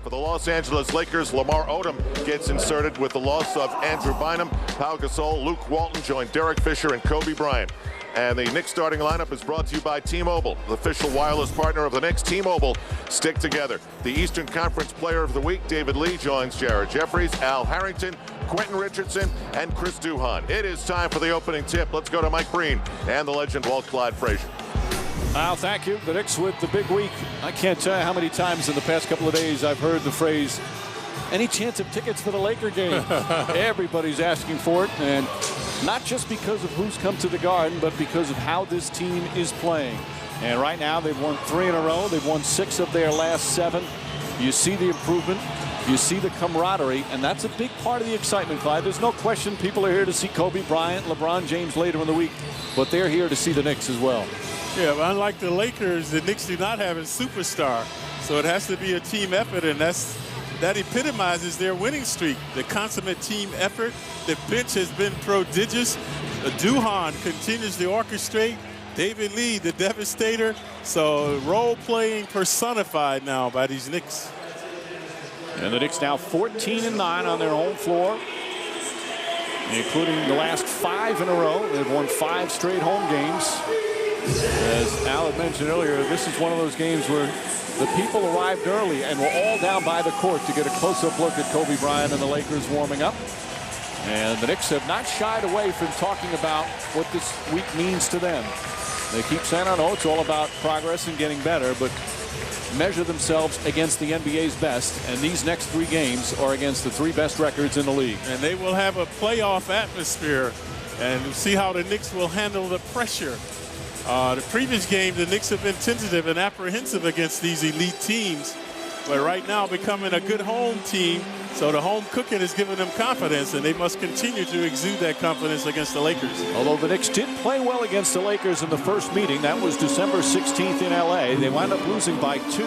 For the Los Angeles Lakers, Lamar Odom gets inserted with the loss of Andrew Bynum. Pau Gasol, Luke Walton joined Derek Fisher and Kobe Bryant. And the Knicks starting lineup is brought to you by T-Mobile, the official wireless partner of the Knicks. T-Mobile, stick together. The Eastern Conference Player of the Week, David Lee, joins Jared Jeffries, Al Harrington, Quentin Richardson, and Chris Duhon. It is time for the opening tip. Let's go to Mike Breen and the legend Walt Clyde Frazier. Al, thank you. The Knicks with the big week. I can't tell you how many times in the past couple of days I've heard the phrase, any chance of tickets for the Laker game? Everybody's asking for it, and not just because of who's come to the Garden, but because of how this team is playing. And right now they've won 3 in a row. They've won 6 of their last 7. You see the improvement. You see the camaraderie, and that's a big part of the excitement, Clyde. There's no question people are here to see Kobe Bryant, LeBron James later in the week, but they're here to see the Knicks as well. Yeah, but unlike the Lakers, the Knicks do not have a superstar, so it has to be a team effort, and that epitomizes their winning streak. The consummate team effort. The bench has been prodigious. Duhon continues to orchestrate. David Lee, the devastator. So role-playing personified now by these Knicks. And the Knicks now 14-9 on their home floor, including the last 5 in a row. They've won 5 straight home games. As Al had mentioned earlier, this is one of those games where the people arrived early and were all down by the court to get a close-up look at Kobe Bryant and the Lakers warming up. And the Knicks have not shied away from talking about what this week means to them. They keep saying, I know it's all about progress and getting better, but measure themselves against the NBA's best, and these next 3 games are against the 3 best records in the league. And they will have a playoff atmosphere, and see how the Knicks will handle the pressure. The previous game, the Knicks have been tentative and apprehensive against these elite teams, but right now becoming a good home team, so the home cooking has given them confidence, and they must continue to exude that confidence against the Lakers. Although the Knicks did play well against the Lakers in the first meeting, that was December 16th in LA. They wound up losing by 2.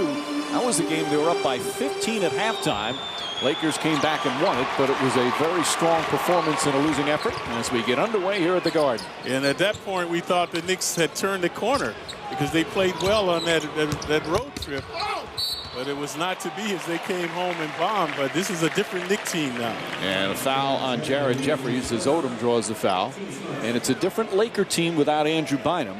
That was the game they were up by 15 at halftime. Lakers came back and won it, but it was a very strong performance in a losing effort as we get underway here at the Garden. And at that point, we thought the Knicks had turned the corner because they played well on that road trip. But it was not to be as they came home and bombed. But this is a different Knicks team now. And a foul on Jared Jeffries as Odom draws the foul. And it's a different Laker team without Andrew Bynum.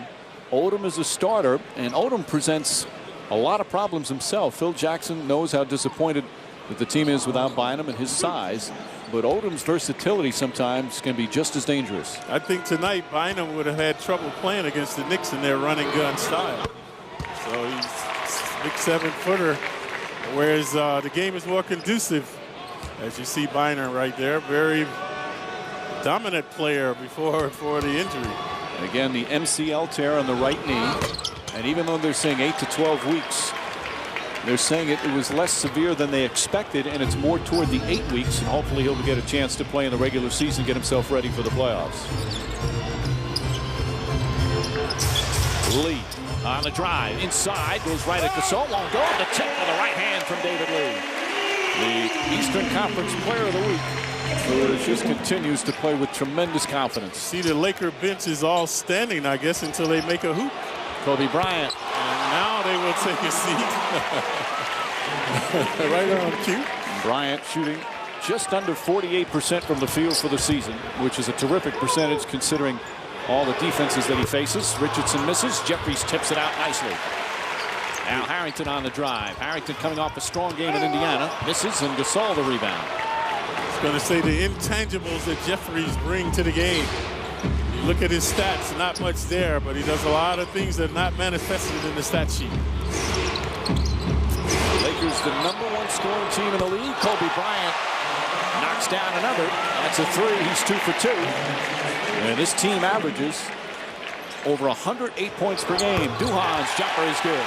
Odom is a starter, and Odom presents a lot of problems himself. Phil Jackson knows how disappointed that the team is without Bynum and his size, but Odom's versatility sometimes can be just as dangerous. I think tonight Bynum would have had trouble playing against the Knicks in their running gun style. So he's a big 7-footer, whereas the game is more conducive. As you see Bynum right there, very dominant player before the injury. And again, the MCL tear on the right knee, and even though they're saying 8 to 12 weeks, they're saying it was less severe than they expected, and it's more toward the 8 weeks, and hopefully he'll get a chance to play in the regular season, get himself ready for the playoffs. Lee on the drive, inside, goes right at Gasol, won't go, the tip with the right hand from David Lee. The Eastern Conference Player of the Week, who just continues to play with tremendous confidence. See, the Laker bench is all standing, I guess, until they make a hoop. Kobe Bryant. Now they will take a seat. Right on cue. Bryant shooting just under 48% from the field for the season, which is a terrific percentage considering all the defenses that he faces. Richardson misses. Jeffries tips it out nicely. Al Harrington on the drive. Harrington coming off a strong game in Indiana. Misses, and Gasol the rebound. I was going to say the intangibles that Jeffries bring to the game. Look at his stats, not much there, but he does a lot of things that are not manifested in the stat sheet. Lakers, the #1 scoring team in the league. Kobe Bryant knocks down another. That's a 3. He's 2 for 2. And this team averages over 108 points per game. Duhon's jumper is good.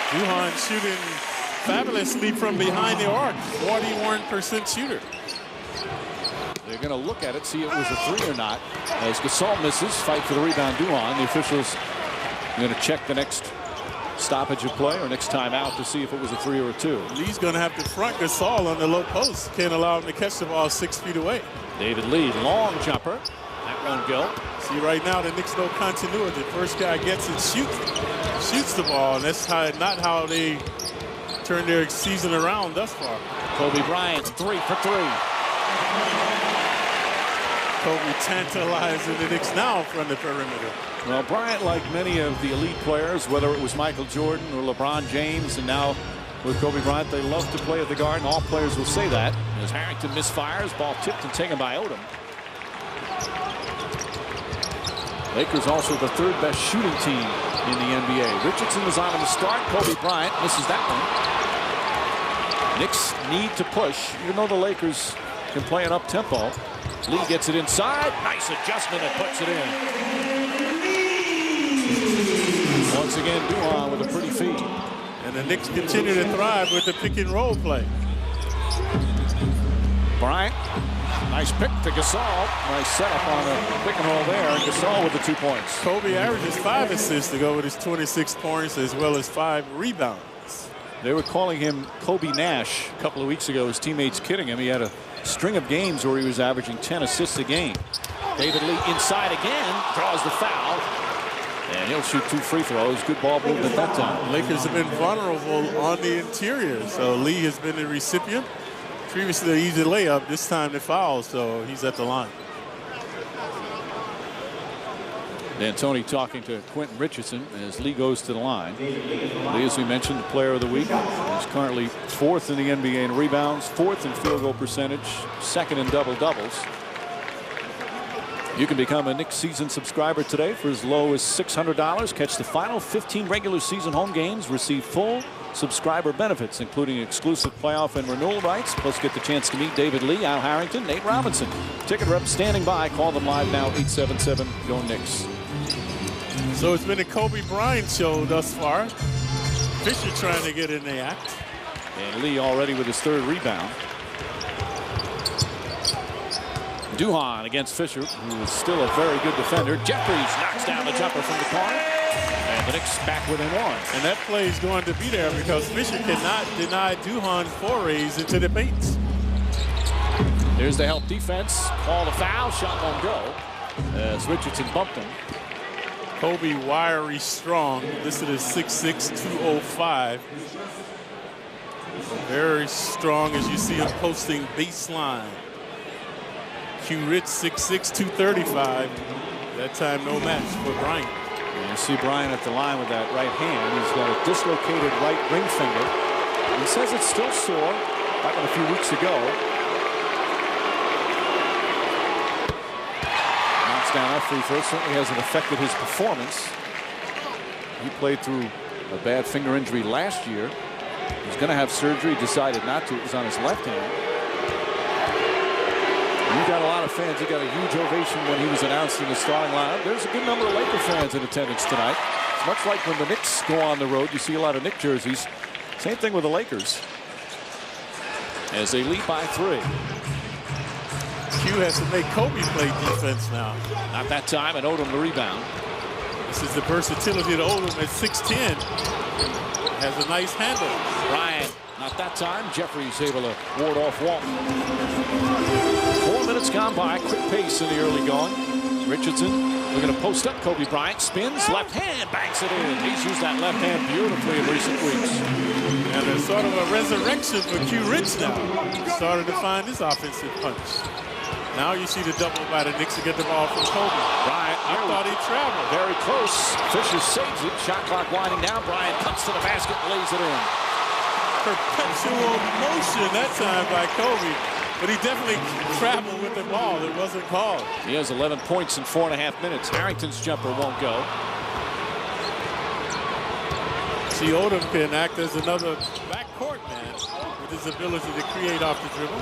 Duhon shooting fabulously from behind the arc, 41% shooter. They're going to look at it, see if it was a 3 or not. As Gasol misses, fight for the rebound, Duhon. The officials are going to check the next stoppage of play or next time out to see if it was a 3 or a 2. Lee's going to have to front Gasol on the low post. Can't allow him to catch the ball 6 feet away. David Lee, long jumper. That won't go. See, right now, the Knicks no continuity. The first guy gets it, shoots the ball, and that's not how they turned their season around thus far. Kobe Bryant, 3 for 3. Kobe tantalizing the Knicks now from the perimeter. Well, Bryant, like many of the elite players, whether it was Michael Jordan or LeBron James, and now with Kobe Bryant, they love to play at the Garden. All players will say that. As Harrington misfires, ball tipped and taken by Odom. Lakers also the third best shooting team in the NBA. Richardson is on to start. Kobe Bryant misses that one. Knicks need to push, even though the Lakers can play an up-tempo. Lee gets it inside. Nice adjustment and puts it in. Once again, Duhon with a pretty feed. And the Knicks continue to thrive with the pick-and-roll play. Bryant, nice pick to Gasol. Nice setup on the pick-and-roll there. And Gasol with the 2 points. Kobe averages 5 assists to go with his 26 points as well as 5 rebounds. They were calling him Kobe Nash a couple of weeks ago. His teammates kidding him. He had a string of games where he was averaging 10 assists a game. David Lee inside again, draws the foul. And he'll shoot 2 free throws. Good ball movement that time. Lakers have been vulnerable on the interior, so Lee has been the recipient. Previously, an easy layup, this time the foul, so he's at the line. D'Antoni talking to Quentin Richardson as Lee goes to the line. Lee, as we mentioned, the player of the week. He's currently 4th in the NBA in rebounds, 4th in field goal percentage, 2nd in double-doubles. You can become a Knicks season subscriber today for as low as $600. Catch the final 15 regular season home games. Receive full subscriber benefits, including exclusive playoff and renewal rights. Plus, get the chance to meet David Lee, Al Harrington, Nate Robinson. Ticket reps standing by. Call them live now, 877-GO-KNICKS. So it's been a Kobe Bryant show thus far. Fisher trying to get in the act. And Lee already with his 3rd rebound. Duhon against Fisher, who is still a very good defender. Jeffries knocks down the jumper from the corner. And the Knicks back within 1. And that play is going to be there because Fisher cannot deny Duhon forays into the paint. There's the help defense. Call the foul. Shot won't go as Richardson bumped him. Kobe wiry strong. Listed as 6'6", 205. Very strong as you see him posting baseline. Q Rich 6'6", 235. That time no match for Bryant. And you see Bryant at the line with that right hand. He's got a dislocated right ring finger. He says it's still sore. Happened a few weeks ago. Knocks down that free throw. Certainly hasn't affected his performance. He played through a bad finger injury last year. He was going to have surgery. Decided not to. It was on his left hand. You got a lot of fans. He got a huge ovation when he was announced in the starting lineup. There's a good number of Laker fans in attendance tonight. It's much like when the Knicks go on the road. You see a lot of Knicks jerseys. Same thing with the Lakers. As they lead by 3. Q has to make Kobe play defense now. Not that time, and Odom the rebound. This is the versatility of Odom at 6'10". Has a nice handle. Bryant, not that time. Jeffries able to ward off Walton. 4 minutes gone by. Quick pace in the early going. Richardson looking to post up. Kobe Bryant spins. Left hand banks it in. He's used that left hand beautifully in recent weeks. And there's sort of a resurrection for Q Rich now. Started to find his offensive punch. Now you see the double by the Knicks to get the ball from Kobe. Bryant, I thought he traveled. Very close. Fisher saves it. Shot clock winding down. Bryant cuts to the basket, lays it in. Perpetual motion that time by Kobe. But he definitely traveled with the ball. It wasn't called. He has 11 points in 4.5 minutes. Harrington's jumper won't go. See, Odom can act as another backcourt man with his ability to create off the dribble.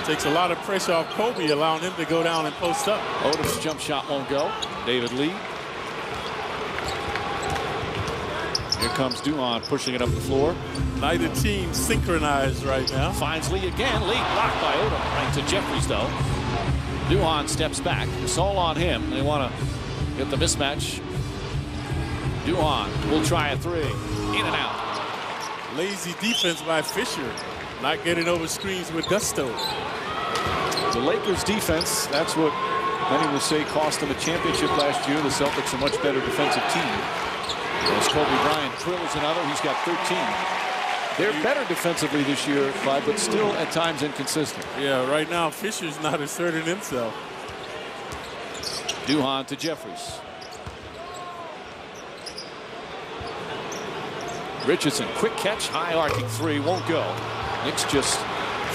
Takes a lot of pressure off Kobe, allowing him to go down and post up. Odom's jump shot won't go. David Lee. Here comes Duhon pushing it up the floor. Neither team synchronized right now. Finds Lee again. Lee blocked by Odom. Right to Jeffries, though. Duhon steps back. It's all on him. They want to get the mismatch. Duhon will try a 3. In and out. Lazy defense by Fisher. Not getting over screens with gusto. The Lakers defense, that's what many will say cost them a championship last year. The Celtics a much better defensive team. As Kobe Bryant drills another, he's got 13. They're better defensively this year, Clyde, but still at times inconsistent. Yeah, right now Fisher's not asserting himself. Duhon to Jeffries. Richardson, quick catch, high arcing three, won't go. Knicks just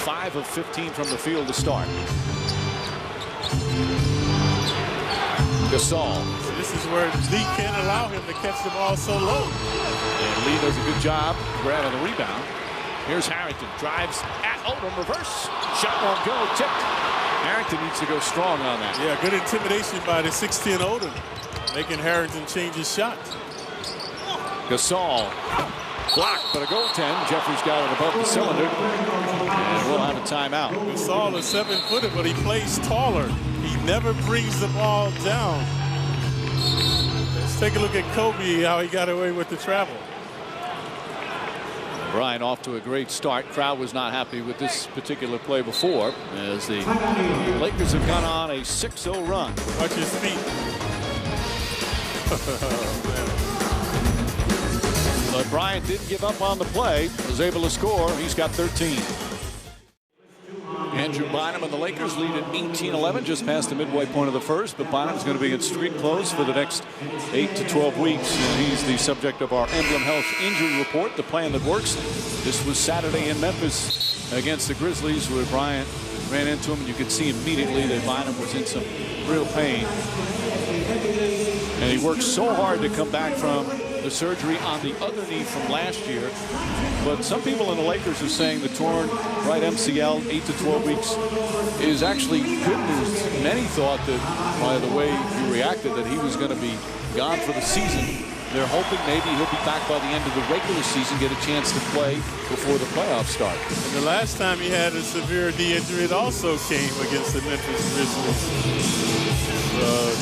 5 of 15 from the field to start. Gasol. So this is where Lee can't allow him to catch the ball so low. And Lee does a good job grabbing the rebound. Here's Harrington, drives at Odom, reverse. Shot won't go, tipped. Harrington needs to go strong on that. Yeah, good intimidation by the 6'10" Odom, making Harrington change his shot. Gasol, blocked, but a goaltend. Jeffries got it above the cylinder, and we'll have a timeout. Gasol is 7-footed, but he plays taller. He never brings the ball down. Let's take a look at Kobe, how he got away with the travel. Bryant off to a great start. Crowd was not happy with this particular play before, as the Lakers have gone on a 6-0 run. Watch his feet. But Bryant didn't give up on the play, was able to score. He's got 13. Andrew Bynum and the Lakers lead at 18-11, just past the midway point of the first. But Bynum's going to be in street clothes for the next 8 to 12 weeks. And he's the subject of our Emblem Health injury report, the plan that works. This was Saturday in Memphis against the Grizzlies, where Bryant ran into him, and you could see immediately that Bynum was in some real pain. And he worked so hard to come back from the surgery on the other knee from last year. But some people in the Lakers are saying the torn right MCL, 8 to 12 weeks, is actually good news. Many thought that, by the way he reacted, that he was going to be gone for the season. They're hoping maybe he'll be back by the end of the regular season, get a chance to play before the playoffs start. And the last time he had a severe knee injury, it also came against the Memphis Grizzlies.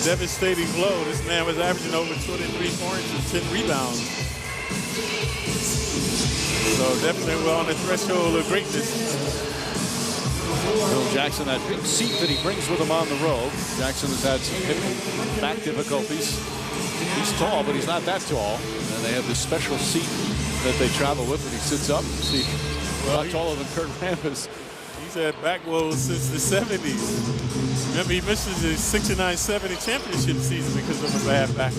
Devastating blow. This man was averaging over 23 points and 10 rebounds. So definitely we're on the threshold of greatness. Phil Jackson, that big seat that he brings with him on the road. Jackson has had some hip and back difficulties. He's tall, but he's not that tall. And they have this special seat that they travel with, and he sits up. See, a lot taller than Kurt Rambis. He's had back woes since the 70s. Remember, he misses his 69-70 championship season because of a bad back.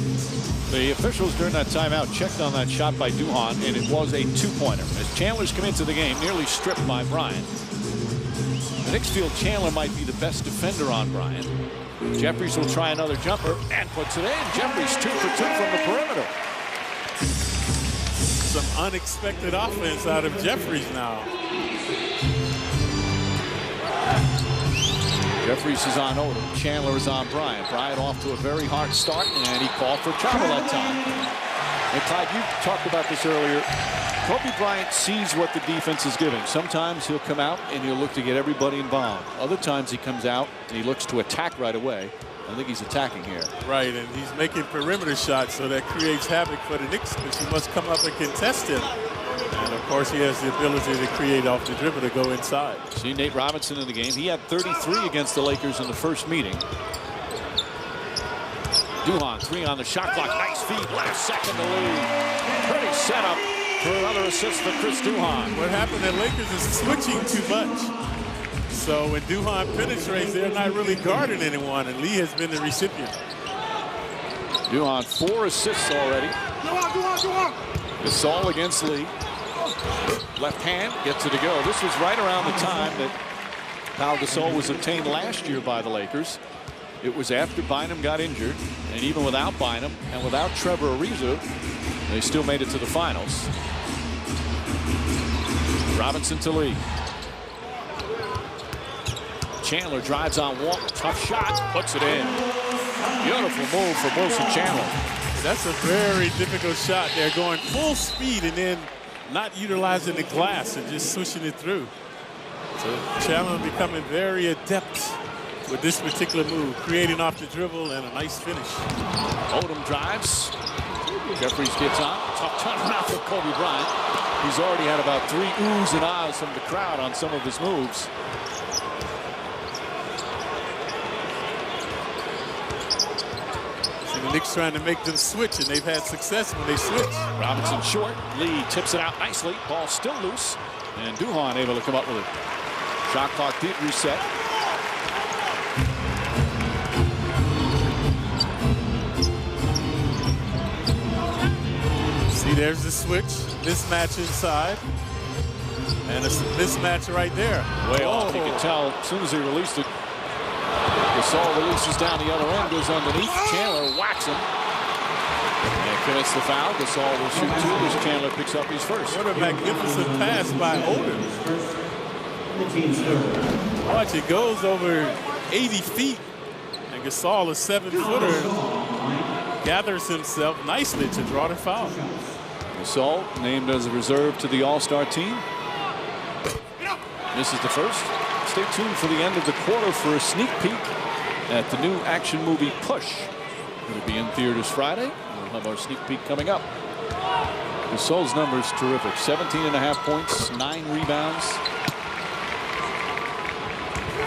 The officials during that timeout checked on that shot by Duhon, and it was a two-pointer. As Chandler's come into the game, nearly stripped by Bryant. The Knicks feel Chandler might be the best defender on Bryant. Jeffries will try another jumper and puts it in. Jeffries 2 for 2 from the perimeter. Some unexpected offense out of Jeffries now. Jeffries is on Odom. Chandler is on Bryant. Bryant off to a very hard start, and he called for travel that time. And Clyde, you talked about this earlier. Kobe Bryant sees what the defense is giving. Sometimes he'll come out and he'll look to get everybody involved. Other times he comes out and he looks to attack right away. I think he's attacking here. Right, and he's making perimeter shots, so that creates havoc for the Knicks, because he must come up and contest him. And of course, he has the ability to create off the dribble to go inside. See Nate Robinson in the game. He had 33 against the Lakers in the first meeting. Duhon, 3 on the shot clock. Nice feed, last second to lead. Pretty setup for another assist for Chris Duhon. What happened at Lakers is switching too much. So when Duhon penetrates, they're not really guarding anyone, and Lee has been the recipient. Duhon, 4 assists already. Duhon. Gasol against Lee. Left hand gets it to go. This was right around the time that Pau Gasol was obtained last year by the Lakers. It was after Bynum got injured, and even without Bynum and without Trevor Ariza, they still made it to the finals. Robinson to Lee. Chandler drives on Walton. Tough shot, puts it in. Beautiful move for Wilson Chandler. That's a very difficult shot. They're going full speed and then not utilizing the glass and just swishing it through. So Chandler becoming very adept with this particular move, creating off the dribble and a nice finish. Odom drives. Jeffries gets on. Tough turnaround for Kobe Bryant. He's already had about 3 oohs and ahs from the crowd on some of his moves. the Knicks trying to make them switch, and they've had success when they switch. Robinson short. Lee tips it out nicely. Ball still loose. And Duhan able to come up with it. Shot clock did reset. See, there's the switch. Mismatch inside. And it's a mismatch right there. Way off. You can tell as soon as he released it. Gasol releases down the other end, goes underneath. Chandler whacks him. And commits the foul. Gasol will shoot two as Chandler picks up his first. What a magnificent pass by Odom. Watch, it goes over 80 feet. And Gasol, a 7-footer, gathers himself nicely to draw the foul. Gasol named as a reserve to the All-Star team. Misses the first. Stay tuned for the end of the quarter for a sneak peek at the new action movie Push. It'll be in theaters Friday. We'll have our sneak peek coming up. Gasol's numbers terrific. 17.5 points, 9 rebounds.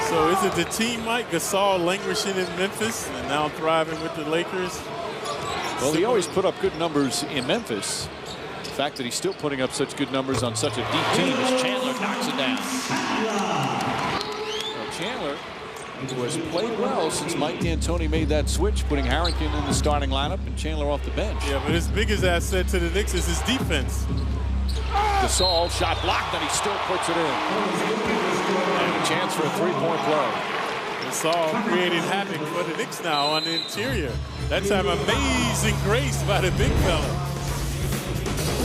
So is it the team, Mike? Gasol languishing in Memphis and now thriving with the Lakers? Well, he always put up good numbers in Memphis. The fact that he's still putting up such good numbers on such a deep team as Chandler knocks it down. Well, Chandler, who has played well since Mike D'Antoni made that switch, putting Harrington in the starting lineup and Chandler off the bench. Yeah, but his biggest asset to the Knicks is his defense. Gasol shot blocked, and he still puts it in. And a chance for a three-point play. Gasol creating havoc for the Knicks now on the interior. That time, amazing grace by the big fella.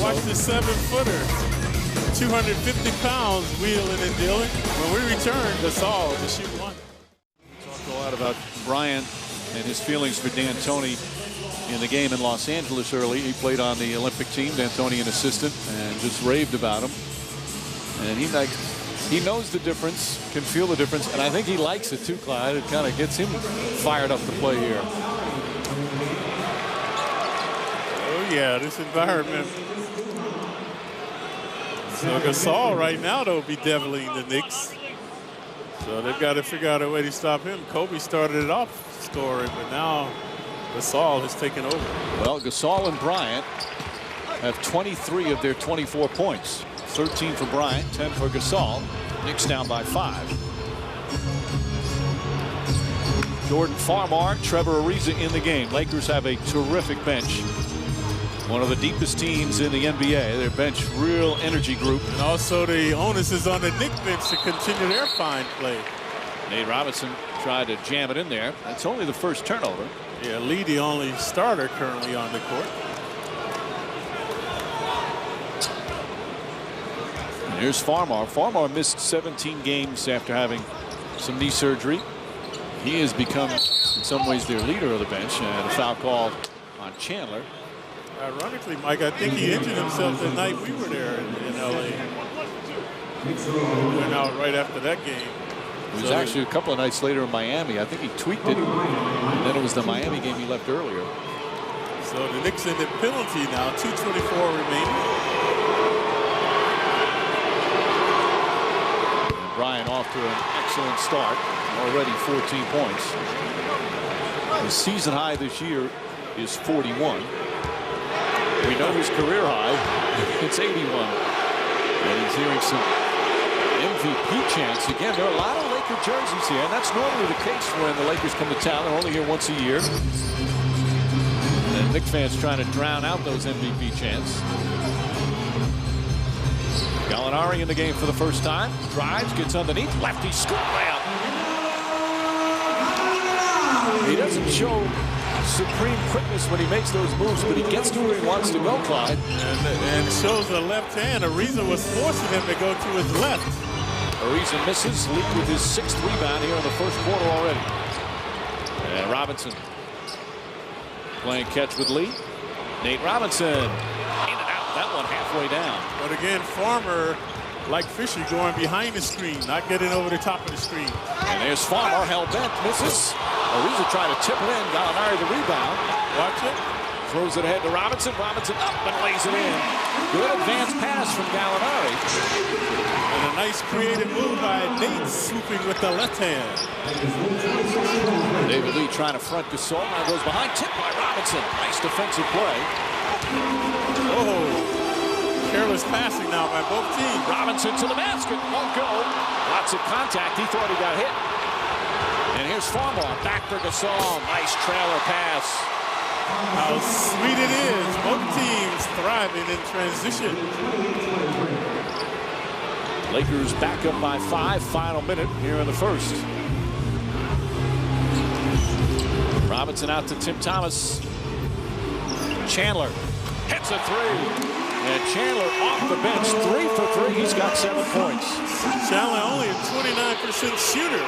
Watch the 7-footer, 250 pounds wheeling and dealing. When we return, Gasol to shoot one. Talked a lot about Bryant and his feelings for D'Antoni in the game in Los Angeles early. He played on the Olympic team, D'Antoni an assistant, and just raved about him. And he knows the difference, can feel the difference, and I think he likes it too, Clyde. It kind of gets him fired up to play here. Oh yeah, this environment. So Gasol right now, though, be deviling the Knicks. So they've got to figure out a way to stop him. Kobe started it off scoring, but now Gasol has taken over. Well, Gasol and Bryant have 23 of their 24 points. 13 for Bryant, 10 for Gasol. Knicks down by 5. Jordan Farmar, Trevor Ariza in the game. Lakers have a terrific bench. One of the deepest teams in the NBA. Their bench, real energy group. And also the onus is on the Knicks bench to continue their fine play. Nate Robinson tried to jam it in there. That's only the first turnover. Yeah, Lee, the only starter currently on the court. And here's Farmar. Farmar missed 17 games after having some knee surgery. He has become, in some ways, their leader of the bench. And a foul call on Chandler. Ironically, Mike, I think he injured himself the night we were there in L.A. We went out right after that game. It was actually a couple of nights later in Miami. I think he tweaked it. And then it was the Miami game he left earlier. So the Knicks in the penalty now, 2:24 remaining. And Bryant off to an excellent start. Already 14 points. His season high this year is 41. We know his career high. It's 81. And he's hearing some MVP chants. Again, there are a lot of Laker jerseys here, and that's normally the case when the Lakers come to town. They're only here once a year. And Knicks fans trying to drown out those MVP chants. Gallinari in the game for the first time. Drives, gets underneath. Lefty scoop layup. He doesn't show supreme quickness when he makes those moves, but he gets to where he wants to go, Clyde. And shows the left hand. Ariza was forcing him to go to his left. Ariza misses. Leak with his 6th rebound here in the first quarter already. And Robinson playing catch with Lee. Nate Robinson in and out. That one halfway down. But again, Farmer, like Fisher, going behind the screen, not getting over the top of the screen. And there's Farmer, hell bent, misses. Ariza trying to tip it in. Gallinari the rebound. Watch it. Throws it ahead to Robinson. Robinson up and lays it in. Good advance pass from Gallinari. And a nice creative move by Nate, swooping with the left hand. David Lee trying to front Gasol. Now goes behind, tipped by Robinson. Nice defensive play. Oh, careless passing now by both teams. Robinson to the basket, won't go. Lots of contact, he thought he got hit. And here's Farmar, back for Gasol. Nice trailer pass. How sweet it is. Both teams thriving in transition. Lakers back up by 5, final minute here in the first. Robinson out to Tim Thomas. Chandler hits a 3. And Chandler off the bench, 3 for 3. He's got 7 points. Chandler only a 29% shooter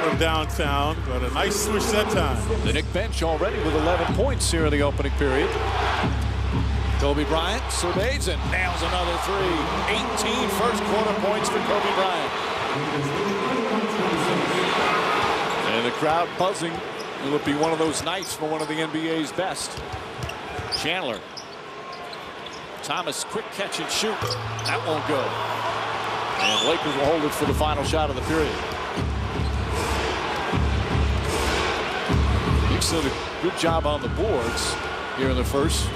from downtown, but a nice switch that time. The Knicks bench already with 11 points here in the opening period. Kobe Bryant surveys and nails another 3. 18 first quarter points for Kobe Bryant. And the crowd buzzing. It would be one of those nights for one of the NBA's best. Chandler. Thomas, quick catch and shoot. That won't go. And Lakers will hold it for the final shot of the period. Knicks did a good job on the boards here in the first.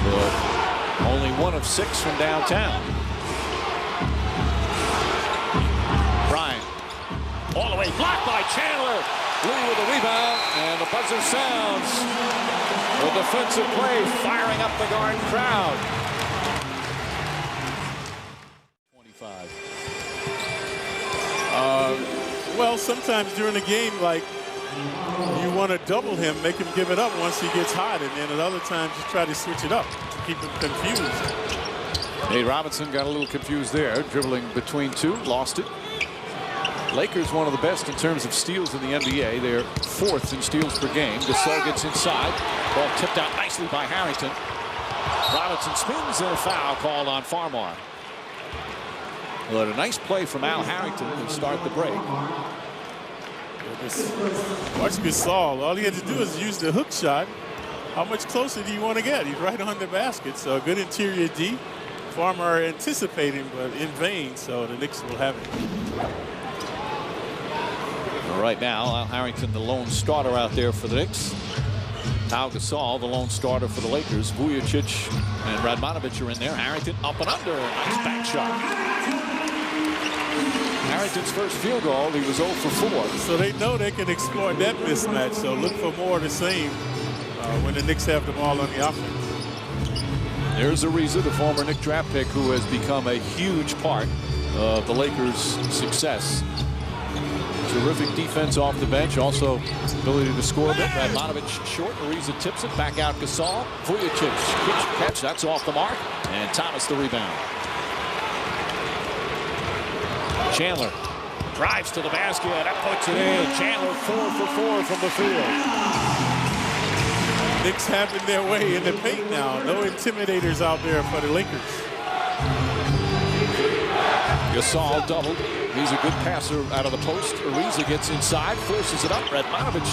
But only 1 of 6 from downtown. Bryant. All the way blocked by Chandler. Lee with the rebound, and the buzzer sounds. The defensive play firing up the Garden crowd. 25. Well, sometimes during a game, like, you want to double him, make him give it up once he gets hot, and then at other times you try to switch it up to keep him confused. Nate Robinson got a little confused there, dribbling between 2, lost it. Lakers one of the best in terms of steals in the NBA. They're 4th in steals per game. Gasol gets inside. Ball tipped out nicely by Harrington. Robinson spins and a foul called on Farmar. But a nice play from Al Harrington to start the break. Watch Gasol. All he had to do is use the hook shot. How much closer do you want to get? He's right on the basket. So a good interior D. Farmar anticipating, but in vain. So the Knicks will have it. Right now, Al Harrington, the lone starter out there for the Knicks. Pau Gasol, the lone starter for the Lakers. Vujicic and Radmanovic are in there. Harrington up and under. Nice back shot. Harrington's first field goal, he was 0 for 4. So they know they can exploit that mismatch. So look for more of the same when the Knicks have the ball on the offense. There's Ariza, the former Knicks draft pick, who has become a huge part of the Lakers' success. Terrific defense off the bench. Also ability to score a bit. Radmanovic short. Ariza tips it. Back out Gasol. Vujicic. Catch. That's off the mark. And Thomas the rebound. Chandler drives to the basket. That puts it in. Chandler 4 for 4 from the field. Knicks having their way in the paint now. No intimidators out there for the Lakers. Gasol doubled. He's a good passer out of the post. Ariza gets inside, forces it up. Radmanovic,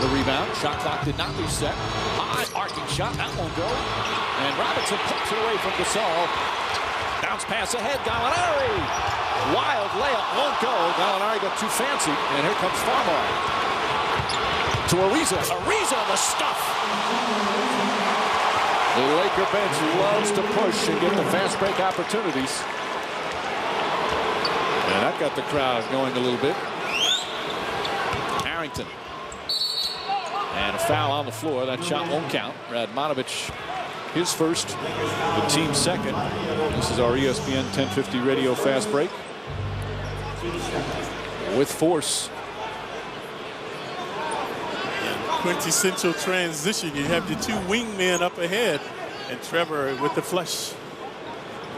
the rebound. Shot clock did not reset. High arcing shot, that won't go. And Robinson pumps it away from Gasol. Bounce pass ahead, Gallinari. Wild layup, won't go. Gallinari got too fancy, and here comes Farmar. To Ariza. Ariza, the stuff. The Laker bench loves to push and get the fast break opportunities. And that got the crowd going a little bit. Harrington. And a foul on the floor. That shot won't count. Radmanovic, his first, the team's second. This is our ESPN 1050 radio fast break. With force. Quintessential transition. You have the 2 wingmen up ahead, and Trevor with the flush.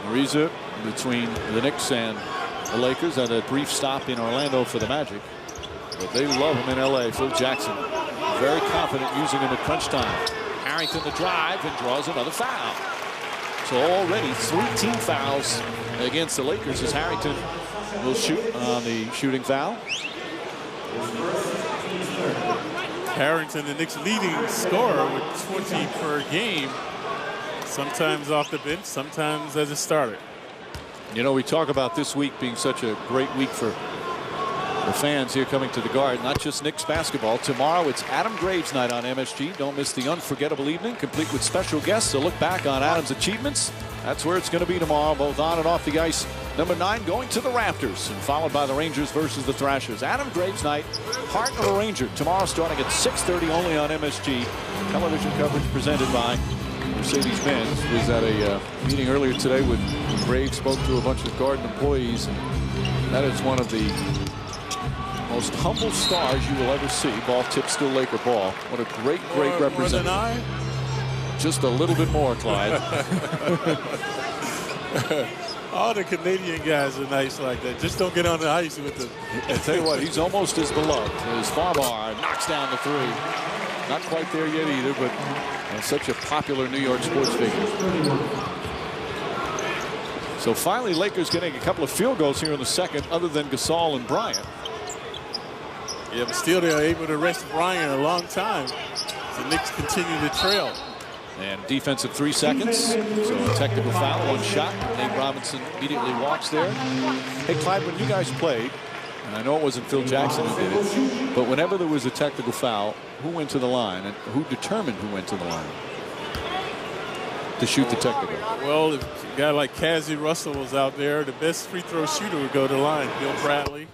Ariza between the Knicks and the Lakers had a brief stop in Orlando for the Magic, but they love him in LA. Phil Jackson, very confident using him at crunch time. Harrington the drive and draws another foul. So already 3 team fouls against the Lakers as Harrington will shoot on the shooting foul. Harrington, the Knicks' leading scorer with 20 per game. Sometimes off the bench, sometimes as a starter. You know, we talk about this week being such a great week for the fans here coming to the Garden. Not just Knicks basketball. Tomorrow it's Adam Graves night on MSG. Don't miss the unforgettable evening, complete with special guests. A look back on Adam's achievements. That's where it's going to be tomorrow, both on and off the ice. Number 9 going to the Raptors, and followed by the Rangers versus the Thrashers. Adam Graves night, heart of a Ranger. Tomorrow starting at 6:30 only on MSG. Television coverage presented by Mercedes-Benz. Was at a meeting earlier today with Graves, spoke to a bunch of Garden employees. And that is one of the most humble stars you will ever see. Ball tip still Laker ball. What a great representative. Just a little bit more, Clyde. All the Canadian guys are nice like that. Just don't get on the ice with them. I tell you what, he's almost as beloved as Farmar knocks down the 3. Not quite there yet either, but such a popular New York sports figure. So finally, Lakers getting a couple of field goals here in the second, other than Gasol and Bryant. Yeah, but still they're able to rest Bryant a long time. The Knicks continue to trail. And defensive 3 seconds. So a technical foul, 1 shot. Nate Robinson immediately walks there. Hey, Clyde, when you guys played, and I know it wasn't Phil Jackson who did it, but whenever there was a technical foul, who went to the line and who determined who went to the line to shoot the technical? Well, if a guy like Cassie Russell was out there, the best free throw shooter would go to the line. Bill Bradley.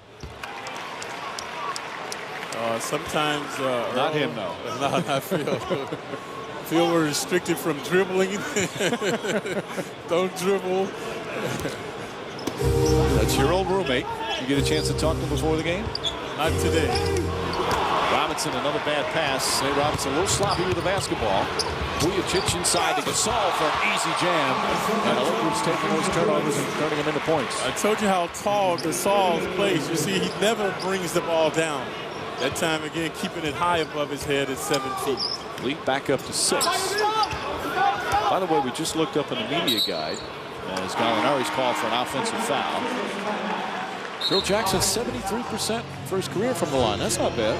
Sometimes not him, though. No, not Phil. Phil were restricted from dribbling. Don't dribble. That's your old roommate. You get a chance to talk to him before the game? Not today. Robinson, another bad pass. Nate Robinson a little sloppy with the basketball. Vujacic inside to Gasol for an easy jam. And the Lakers taking those turnovers and turning them into points. I told you how tall Gasol plays. You see, he never brings the ball down. That time again, keeping it high above his head at 7 feet. Lead back up to 6. By the way, we just looked up in the media guide as Gallinari's called for an offensive foul. Phil Jackson 73% for his career from the line. That's not bad.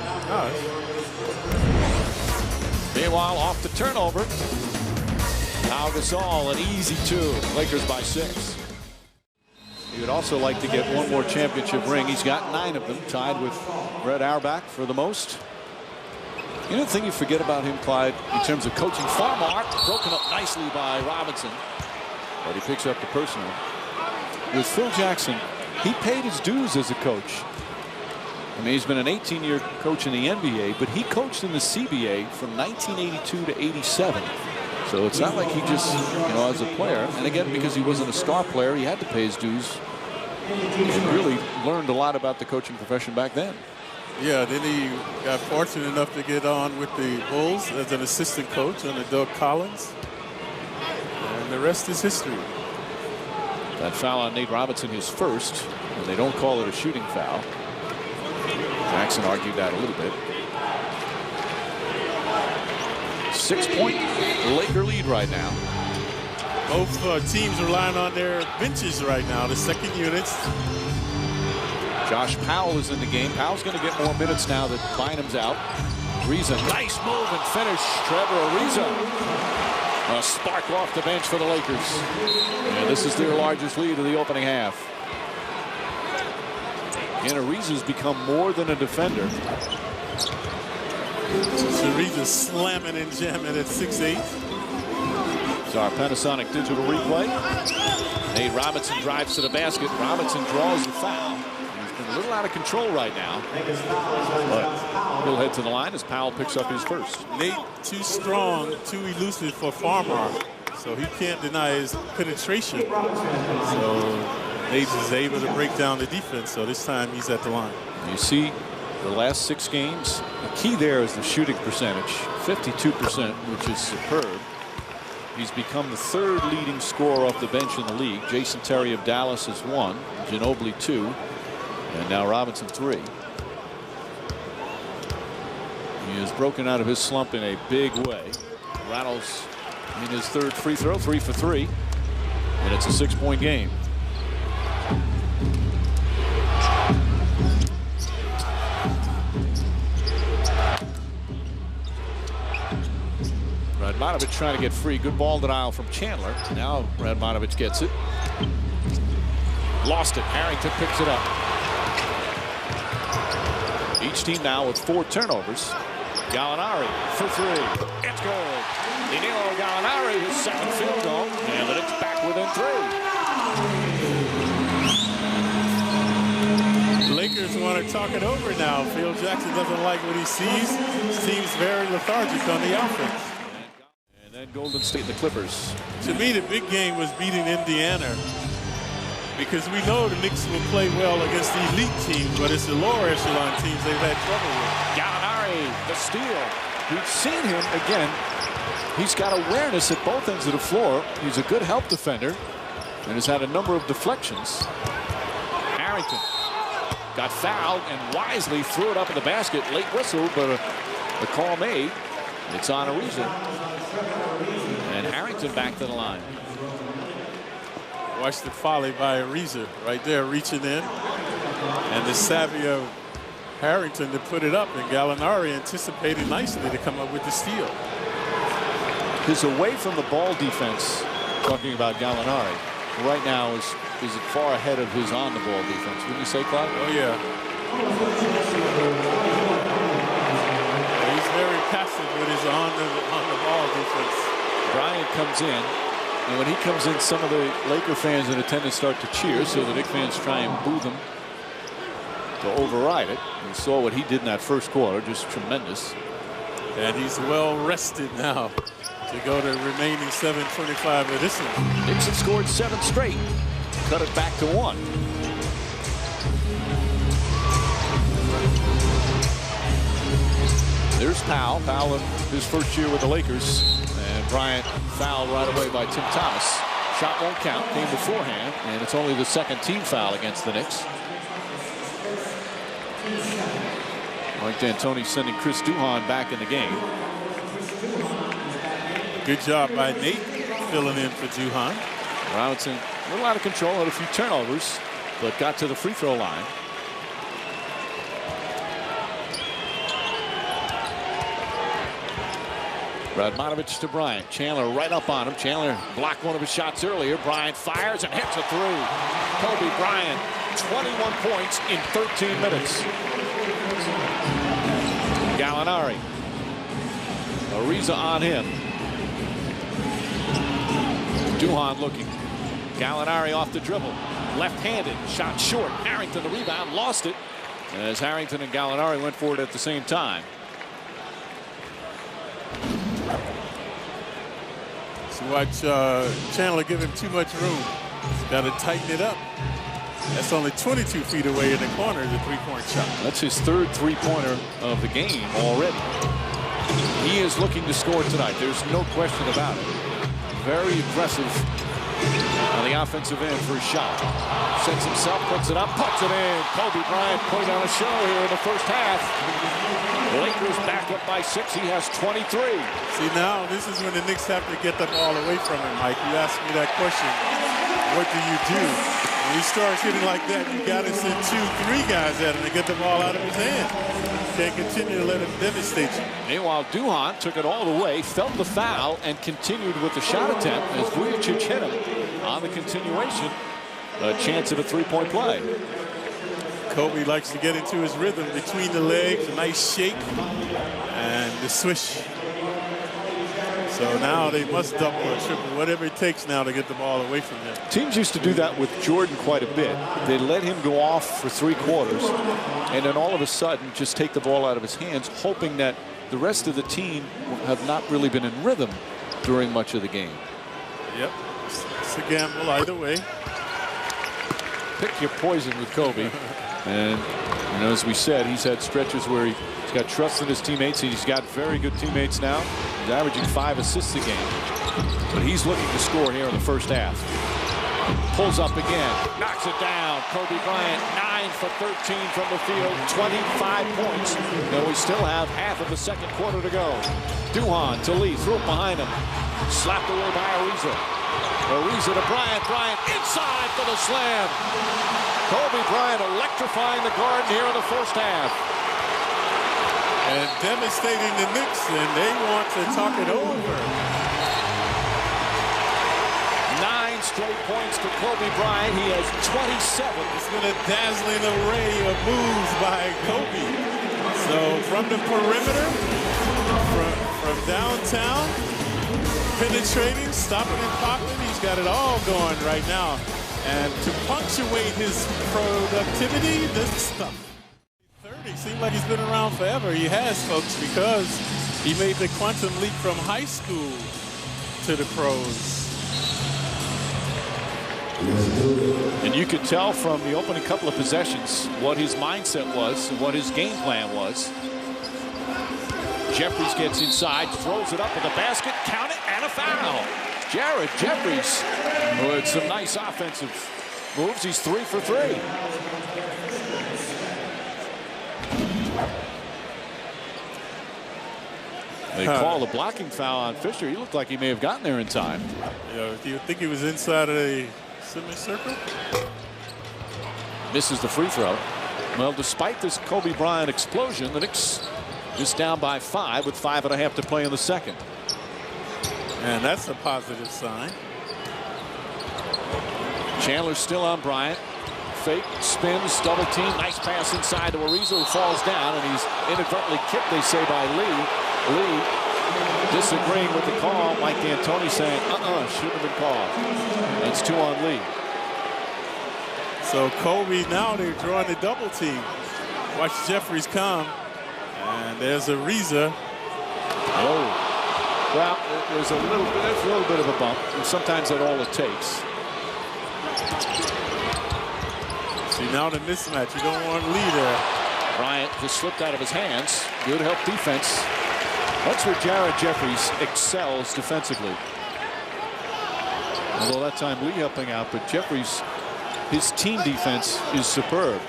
Meanwhile, off the turnover. Now Gasol, an easy 2. Lakers by 6. He would also like to get one more championship ring. He's got 9 of them, tied with Red Auerbach for the most. You know the thing you forget about him, Clyde, in terms of coaching? Farmar, broken up nicely by Robinson, but he picks up the personal. With Phil Jackson, he paid his dues as a coach. I mean, he's been an 18-year coach in the NBA, but he coached in the CBA from 1982 to 87. So it's not like he just, as a player, and again, because he wasn't a star player, he had to pay his dues. And really learned a lot about the coaching profession back then. Yeah, then he got fortunate enough to get on with the Bulls as an assistant coach under Doug Collins. And the rest is history. That foul on Nate Robinson, his first, and they don't call it a shooting foul. Jackson argued that a little bit. 6-point Laker lead right now. Both teams relying on their benches right now, the second units. Josh Powell is in the game. Powell's going to get more minutes now that Bynum's out. Ariza, nice move and finish. Trevor Ariza. A spark off the bench for the Lakers. And this is their largest lead of the opening half. And Ariza's become more than a defender. Ariza slamming and jamming at 6'8". It's our Panasonic digital replay. Nate Robinson drives to the basket. Robinson draws the foul. He's been a little out of control right now. But he'll head to the line as Powell picks up his first. Nate too strong, too elusive for Farmar. So he can't deny his penetration. So Nate is able to break down the defense. So this time he's at the line. You see the last 6 games, the key there is the shooting percentage, 52%, which is superb. He's become the 3rd leading scorer off the bench in the league. Jason Terry of Dallas has 1, Ginobili 2, and now Robinson 3. He has broken out of his slump in a big way. Rattles in his 3rd free throw, 3 for 3, and it's a 6-point game. Radmanovich trying to get free. Good ball denial from Chandler. Now Radmanovich gets it. Lost it. Harrington picks it up. Each team now with 4 turnovers. Gallinari for 3. It's good. Danilo Gallinari, his second field goal. And the Knicks back within 3. Lakers want to talk it over now. Phil Jackson doesn't like what he sees. Seems very lethargic on the offense. And then Golden State and the Clippers. To me, the big game was beating Indiana, because we know the Knicks will play well against the elite teams, but it's the lower echelon teams they've had trouble with. Gallinari, the steal. We've seen him again. He's got awareness at both ends of the floor. He's a good help defender and has had a number of deflections. Harrington got fouled and wisely threw it up in the basket. Late whistle, but the call made. It's on Ariza. And Harrington back to the line. Watch the volley by Ariza right there, reaching in. And the savvy of Harrington to put it up, and Gallinari anticipated nicely to come up with the steal. His away from the ball defense, talking about Gallinari, right now is far ahead of his on the ball defense. Wouldn't you say, Clyde? Oh, yeah. He's very passive with his on the ball defense. Bryant comes in, and when he comes in, some of the Laker fans in attendance start to cheer, so the Knicks fans try and boo them to override it. We saw what he did in that first quarter, just tremendous. And he's well rested now to go to remaining 7:25 of this one. Knicks have scored 7 straight, cut it back to 1. There's Powell. Powell in his first year with the Lakers. And Bryant fouled right away by Tim Thomas. Shot won't count, came beforehand, and it's only the second team foul against the Knicks. Mike D'Antoni sending Chris Duhon back in the game. Good job by Nate filling in for Duhon. Robinson a little out of control, had a few turnovers, but got to the free throw line. Radmanovich to Bryant. Chandler right up on him. Chandler blocked one of his shots earlier. Bryant fires and hits a 3. Kobe Bryant, 21 points in 13 minutes. Gallinari. Ariza on him. Duhon looking. Gallinari off the dribble. Left-handed. Shot short. Harrington the rebound. Lost it. As Harrington and Gallinari went for it at the same time. So watch Chandler give him too much room. He's got to tighten it up. That's only 22 feet away in the corner, the 3-point shot. That's his 3rd 3-pointer of the game already. He is looking to score tonight. There's no question about it. Very aggressive on the offensive end for his shot. Sets himself, puts it up, puts it in. Kobe Bryant putting on a show here in the first half. The Lakers back up by 6. He has 23. See, now this is when the Knicks have to get the ball away from him, Mike. You asked me that question. What do you do? When he starts hitting like that, you got to send 2, 3 guys at him to get the ball out of his hand. Can't continue to let him devastate you. Meanwhile, Duhon took it all the way, felt the foul, and continued with the shot attempt as Vujicic hit him on the continuation. A chance at a 3-point play. Kobe likes to get into his rhythm between the legs, a nice shake, and the swish. So now they must double or triple, whatever it takes now to get the ball away from him. Teams used to do that with Jordan quite a bit. They let him go off for 3 quarters, and then all of a sudden just take the ball out of his hands, hoping that the rest of the team have not really been in rhythm during much of the game. Yep, it's a gamble either way. Pick your poison with Kobe. And, you know, as we said, he's had stretches where he's got trust in his teammates. He's got very good teammates now. He's averaging 5 assists a game. But he's looking to score here in the first half. Pulls up again. Knocks it down. Kobe Bryant, 9 for 13 from the field. 25 points. And we still have half of the second quarter to go. Duhon to Lee. Threw it behind him. Slapped away by Ariza. Ariza to Bryant. Bryant inside for the slam. Kobe Bryant electrifying the Garden here in the first half. And devastating the Knicks, and they want to talk it over. 9 straight points for Kobe Bryant. He has 27. It's been a dazzling array of moves by Kobe. So from the perimeter, from downtown, penetrating, stopping and popping, he's got it all going right now. And to punctuate his productivity, this stuff. 30 seems like he's been around forever. He has, folks, because he made the quantum leap from high school to the pros. And you could tell from the opening couple of possessions what his mindset was and what his game plan was. Jeffries gets inside, throws it up in the basket, count it, and a foul. Jared Jeffries with some nice offensive moves. He's 3 for 3. They call a blocking foul on Fisher. He looked like he may have gotten there in time. Yeah, do you think he was inside of a semicircle? Misses the free throw. Well, despite this Kobe Bryant explosion, the Knicks just down by 5 with 5.5 to play in the second. And that's a positive sign. Chandler's still on Bryant. Fake, spins, double team. Nice pass inside to Ariza, who falls down, and he's inadvertently kicked, they say, by Lee. Lee disagreeing with the call. Mike D'Antoni saying, shouldn't have been called. That's 2 on Lee. So Kobe, now they're drawing the double team. Watch Jeffries come. And there's Ariza. Oh. Well, there's a little bit of a bump, and sometimes that's all it takes. See, now the mismatch. You don't want Lee there. Bryant just slipped out of his hands. Good help defense. That's where Jared Jeffries excels defensively. Although that time Lee helping out, but Jeffries, his team defense is superb.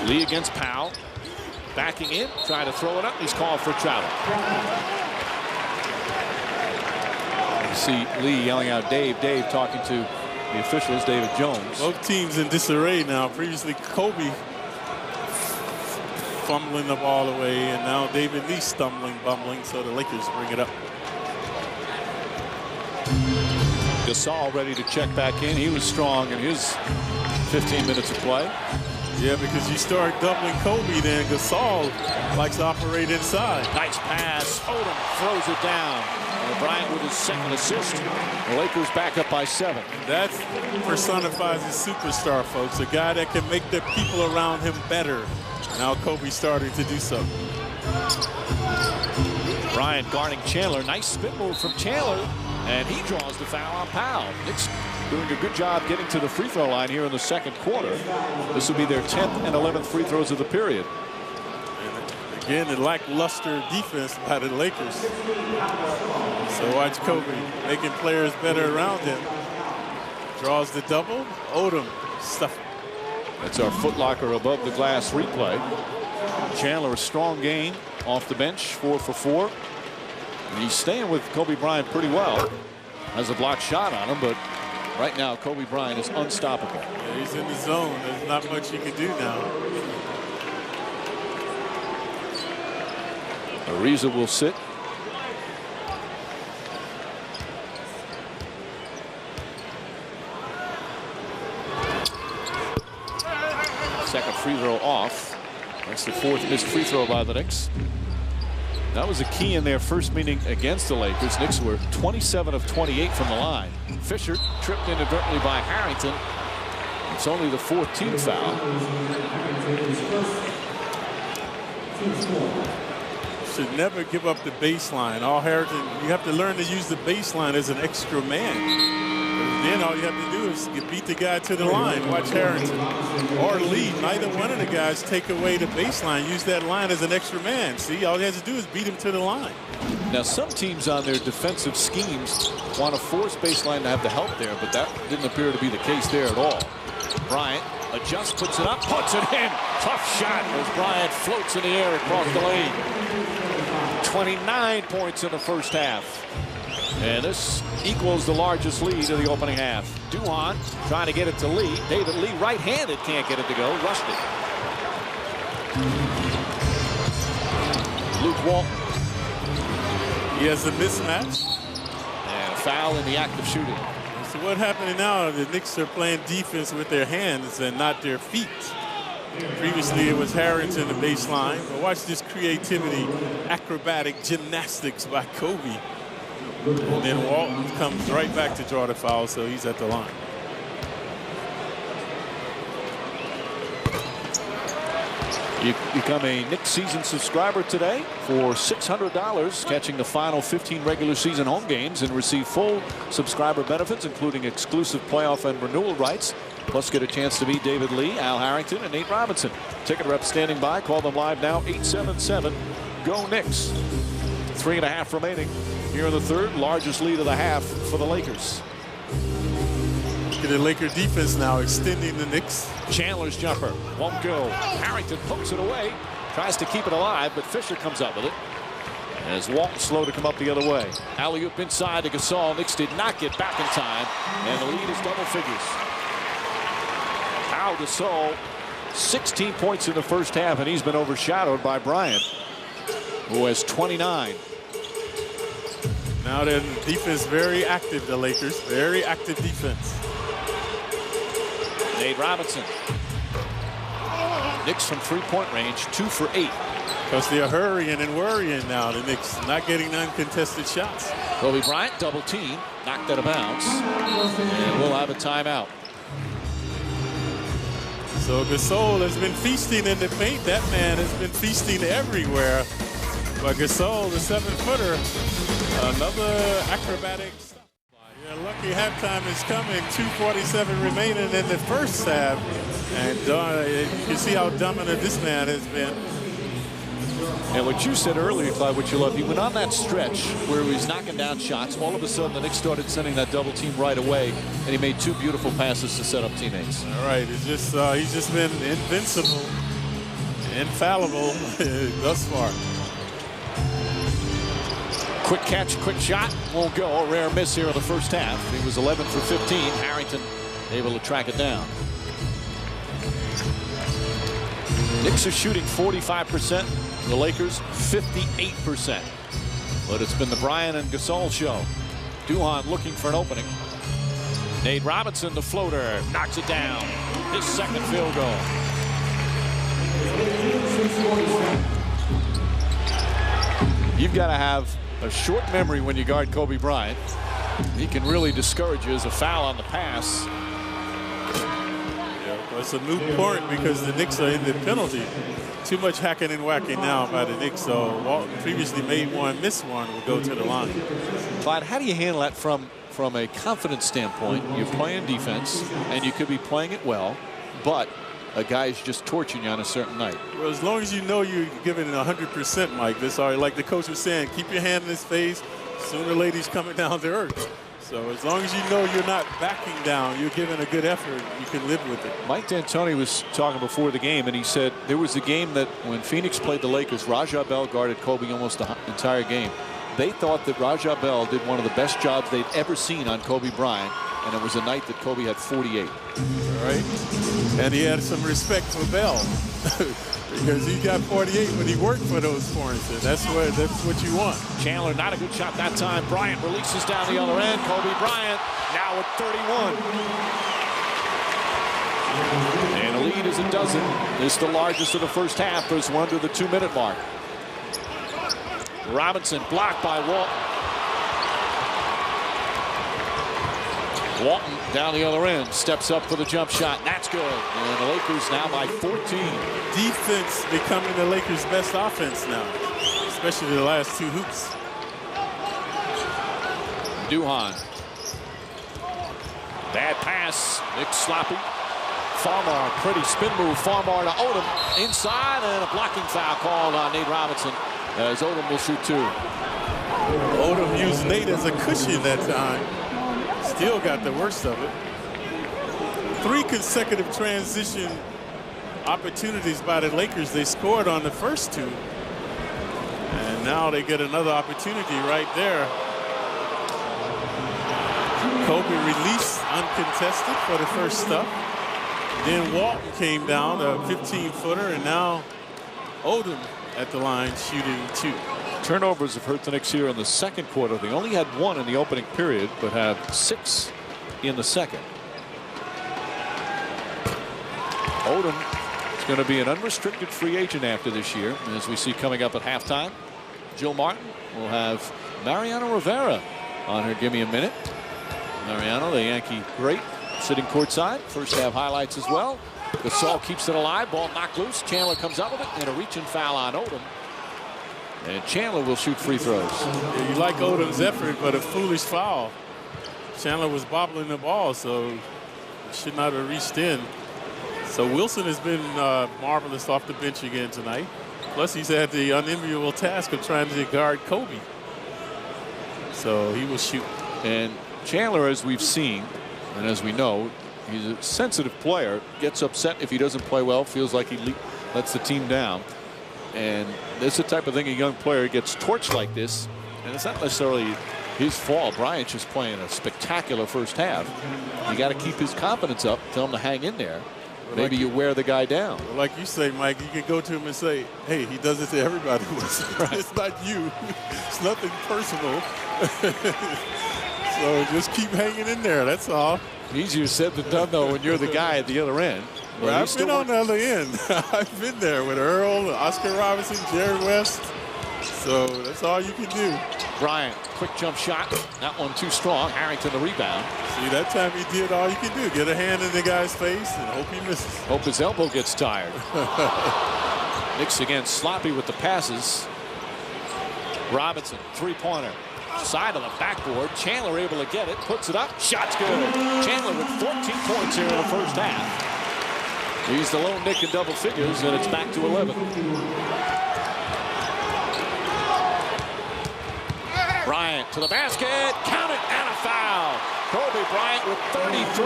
Lee against Powell. Backing in, trying to throw it up. He's called for travel. You see Lee yelling out, Dave, Dave, talking to the officials, David Jones. Both teams in disarray now. Previously, Kobe fumbling the ball away, and now David Lee stumbling, bumbling, so the Lakers bring it up. Gasol ready to check back in. He was strong in his 15 minutes of play. Yeah, because you start doubling Kobe, then Gasol likes to operate inside. Nice pass. Odom throws it down. And Bryant with his second assist. The Lakers back up by 7. That personifies a superstar, folks. A guy that can make the people around him better. Now Kobe's starting to do so. Bryant guarding Chandler. Nice spin move from Chandler. And he draws the foul on Powell. Knicks doing a good job getting to the free throw line here in the second quarter. This will be their 10th and 11th free throws of the period. And again, the lackluster defense by the Lakers. So watch Kobe making players better around him. Draws the double. Odom stuffing. That's our Foot Locker above the glass replay. Chandler, a strong game off the bench, 4 for 4. And he's staying with Kobe Bryant pretty well. Has a blocked shot on him, but right now Kobe Bryant is unstoppable. Yeah, he's in the zone. There's not much he can do now. Ariza will sit. Second free throw off. That's the 4th missed free throw by the Knicks. That was a key in their first meeting against the Lakers. Knicks were 27 of 28 from the line. Fisher tripped inadvertently by Harrington. It's only the 4th team foul. Should never give up the baseline. All Harrington, you have to learn to use the baseline as an extra man. Then all you have to do is beat the guy to the line. Watch Harrington or Lee. Neither one of the guys take away the baseline. Use that line as an extra man. See, all he has to do is beat him to the line. Now, some teams on their defensive schemes want to force baseline to have the help there, but that didn't appear to be the case there at all. Bryant adjusts, puts it up, puts it in. Tough shot as Bryant floats in the air across the lane. 29 points in the first half. And this equals the largest lead of the opening half. Duhon trying to get it to Lee. David Lee, right-handed, can't get it to go. Rushed it. Luke Walton. He has a mismatch. And a foul in the act of shooting. So what happening now, the Knicks are playing defense with their hands and not their feet. Previously, it was Harrington the baseline. But watch this creativity, acrobatic gymnastics by Kobe. And then Walton comes right back to draw the foul, so he's at the line. You become a Knicks season subscriber today for $600, catching the final 15 regular season home games and receive full subscriber benefits, including exclusive playoff and renewal rights. Plus, get a chance to meet David Lee, Al Harrington, and Nate Robinson. Ticket rep standing by. Call them live now, 877-GO Knicks. 3.5 remaining here in the third. Largest lead of the half for the Lakers. Look at the Laker defense now extending the Knicks. Chandler's jumper won't go. Harrington pokes it away. Tries to keep it alive, but Fisher comes up with it. As Walton slow to come up the other way. Alley-oop inside to Gasol. Knicks did not get back in time, and the lead is double figures. Pau Gasol, 16 points in the first half, and he's been overshadowed by Bryant, who has 29. Now the defense very active, the Lakers. Very active defense. Nate Robinson. Knicks from three-point range, 2 for 8. Because they're hurrying and worrying now. The Knicks not getting uncontested shots. Kobe Bryant, double team, knocked out of bounds. And we'll have a timeout. So Gasol has been feasting in the paint. That man has been feasting everywhere. But Gasol, the 7-footer, another acrobatic. Yeah, lucky halftime is coming. 2:47 remaining in the first half. And you can see how dominant this man has been. And what you said earlier, Clyde, what you love, he went on that stretch where he was knocking down shots. All of a sudden, the Knicks started sending that double team right away, and he made 2 beautiful passes to set up teammates. All right, it's just he's just been invincible, infallible thus far. Quick catch, quick shot, won't go. A rare miss here in the first half. He was 11 for 15. Harrington able to track it down. Knicks are shooting 45%. The Lakers 58%. But it's been the Bryant and Gasol show. Duhon looking for an opening. Nate Robinson, the floater, knocks it down. His second field goal. You've got to have a short memory when you guard Kobe Bryant. He can really discourage you as a foul on the pass. Well, it's a moot point because the Knicks are in the penalty. Too much hacking and whacking now by the Knicks. So Walton previously made one, missed one, will go to the line. Clyde, how do you handle that from a confidence standpoint? You're playing defense, and you could be playing it well, but a guy's just torching you on a certain night. Well, as long as you know you're giving it 100%, Mike, this are like the coach was saying, keep your hand in his face. Sooner or later he's coming down to earth. So as long as you know you're not backing down, you're giving a good effort, you can live with it. Mike D'Antoni was talking before the game, and he said there was a game that when Phoenix played the Lakers, Raja Bell guarded Kobe almost the entire game. They thought that Raja Bell did one of the best jobs they'd ever seen on Kobe Bryant, and it was a night that Kobe had 48. All right. And he had some respect for Bell because he got 48 when he worked for those points. And that's what you want. Chandler, not a good shot that time. Bryant releases down the other end. Kobe Bryant now at 31. And the lead is a dozen. It's the largest of the first half as we're under the 2-minute mark. Robinson blocked by Walton. Walton down the other end, steps up for the jump shot. That's good. And the Lakers now by 14. Defense becoming the Lakers' best offense now, especially the last 2 hoops. Duhon. Bad pass. Knicks sloppy. Farmar, pretty spin move. Farmar to Odom. Inside, and a blocking foul called on Nate Robinson as Odom will shoot 2. Odom used Nate as a cushion that time. Still got the worst of it. 3 consecutive transition opportunities by the Lakers. They scored on the first 2. And now they get another opportunity right there. Kobe released uncontested for the first stuff. Then Walton came down, a 15-footer, and now Odom at the line shooting 2. Turnovers have hurt the Knicks here in the second quarter. They only had 1 in the opening period, but have 6 in the second. Odom is going to be an unrestricted free agent after this year, as we see coming up at halftime. Jill Martin will have Mariano Rivera on her Give Me a Minute. Mariano, the Yankee great, sitting courtside. First half highlights as well. Gasol keeps it alive. Ball knocked loose. Chandler comes up with it, and a reach-in foul on Odom. And Chandler will shoot free throws. Yeah, you like Odom's effort, but a foolish foul. Chandler was bobbling the ball, so it should not have reached in. So Wilson has been marvelous off the bench again tonight. Plus, he's had the unenviable task of trying to guard Kobe. So he will shoot. And Chandler, as we've seen, and as we know, he's a sensitive player. Gets upset if he doesn't play well. Feels like he lets the team down. And this is the type of thing a young player gets torched like this. And it's not necessarily his fault. Bryant's just playing a spectacular first half. You got to keep his confidence up. Tell him to hang in there. Maybe you wear the guy down. Like you say, Mike, you can go to him and say, hey, he does it to everybody. Right. It's not you. It's nothing personal. So just keep hanging in there. That's all. Easier said than done, though, when you're the guy at the other end. Well, I've been on the other end. I've been there with Earl, Oscar Robinson, Jerry West. So that's all you can do. Bryant, quick jump shot. That one too strong. Harrington the rebound. See, that time he did all you can do. Get a hand in the guy's face and hope he misses. Hope his elbow gets tired. Knicks again sloppy with the passes. Robinson, three-pointer. Side of the backboard. Chandler able to get it. Puts it up. Shot's good. Chandler with 14 points here in the first half. He's the lone Knick in double figures, and it's back to 11. Bryant to the basket. Count it, and a foul. Kobe Bryant with 33.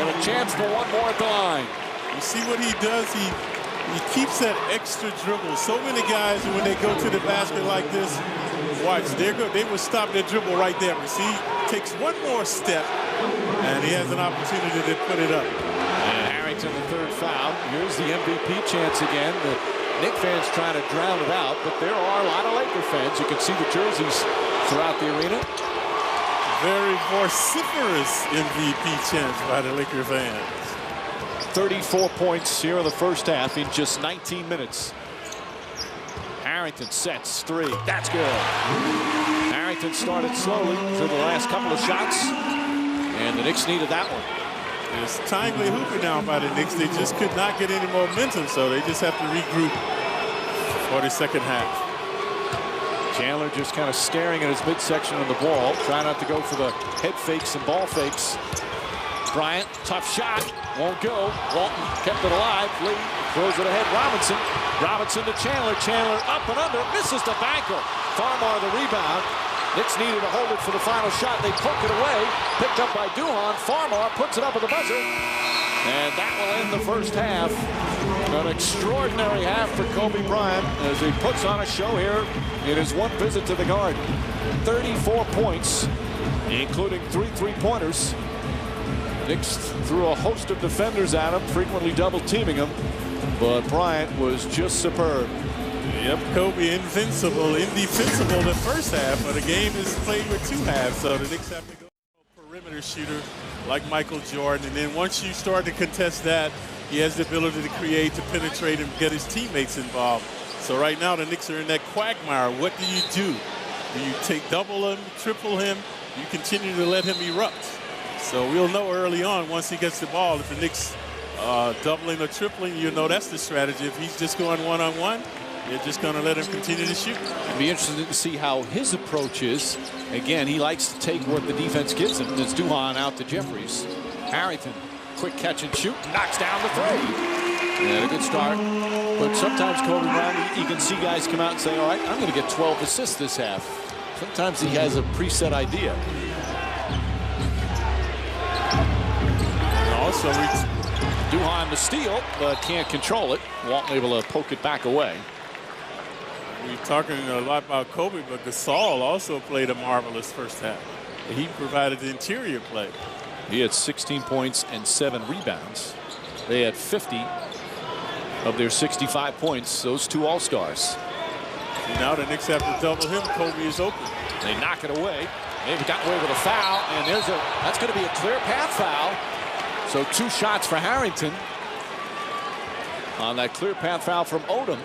And a chance for one more at the line. You see what he does? He keeps that extra dribble. So many guys, when they go to the basket like this, watch, they will stop their dribble right there. You see, takes one more step, and he has an opportunity to put it up. And Harrington, the third foul. Here's the MVP chance again. The Knicks fans trying to drown it out, but there are a lot of Laker fans. You can see the jerseys throughout the arena. Very vociferous MVP chance by the Laker fans. 34 points here in the first half in just 19 minutes. Harrington sets three. That's good. Harrington started slowly through the last couple of shots, and the Knicks needed that one. It's timely hooping now by the Knicks. They just could not get any momentum, so they just have to regroup for the second half. Chandler just kind of staring at his midsection of the ball, trying not to go for the head fakes and ball fakes. Bryant, tough shot, won't go. Walton kept it alive. Lee throws it ahead. Robinson to Chandler. Chandler up and under, misses the banker. Farmar the rebound. Knicks needed to hold it for the final shot. They poke it away. Picked up by Duhon. Farmar puts it up at the buzzer. And that will end the first half. An extraordinary half for Kobe Bryant as he puts on a show here in his one visit to the Garden. 34 points, including 3 three-pointers. Knicks threw a host of defenders at him, frequently double-teaming him. But Bryant was just superb. Yep, Kobe indefensible the first half, but the game is played with 2 halves, so the Knicks have to go for a perimeter shooter like Michael Jordan, and then once you start to contest that, he has the ability to create, to penetrate, and get his teammates involved. So right now the Knicks are in that quagmire. What do you do? Do you double him, triple him? You continue to let him erupt. So we'll know early on once he gets the ball if the Knicks doubling or tripling, you know that's the strategy. If he's just going one-on-one, you're just going to let him continue to shoot. It'd be interesting to see how his approach is. Again, he likes to take what the defense gives him. It's Duhon out to Jeffries. Harrington, quick catch and shoot, knocks down the three. And a good start. But sometimes Kobe Bryant, you can see guys come out and say, all right, I'm going to get 12 assists this half. Sometimes he has a preset idea. And also, Duhon to steal, but can't control it. Walton able to poke it back away. We're talking a lot about Kobe, but Gasol also played a marvelous first half. He provided the interior play. He had 16 points and 7 rebounds. They had 50 of their 65 points, those 2 All-Stars. And now the Knicks have to double him. Kobe is open. They knock it away. They've got away with a foul, and that's going to be a clear path foul. So 2 shots for Harrington on that clear path foul from Odom.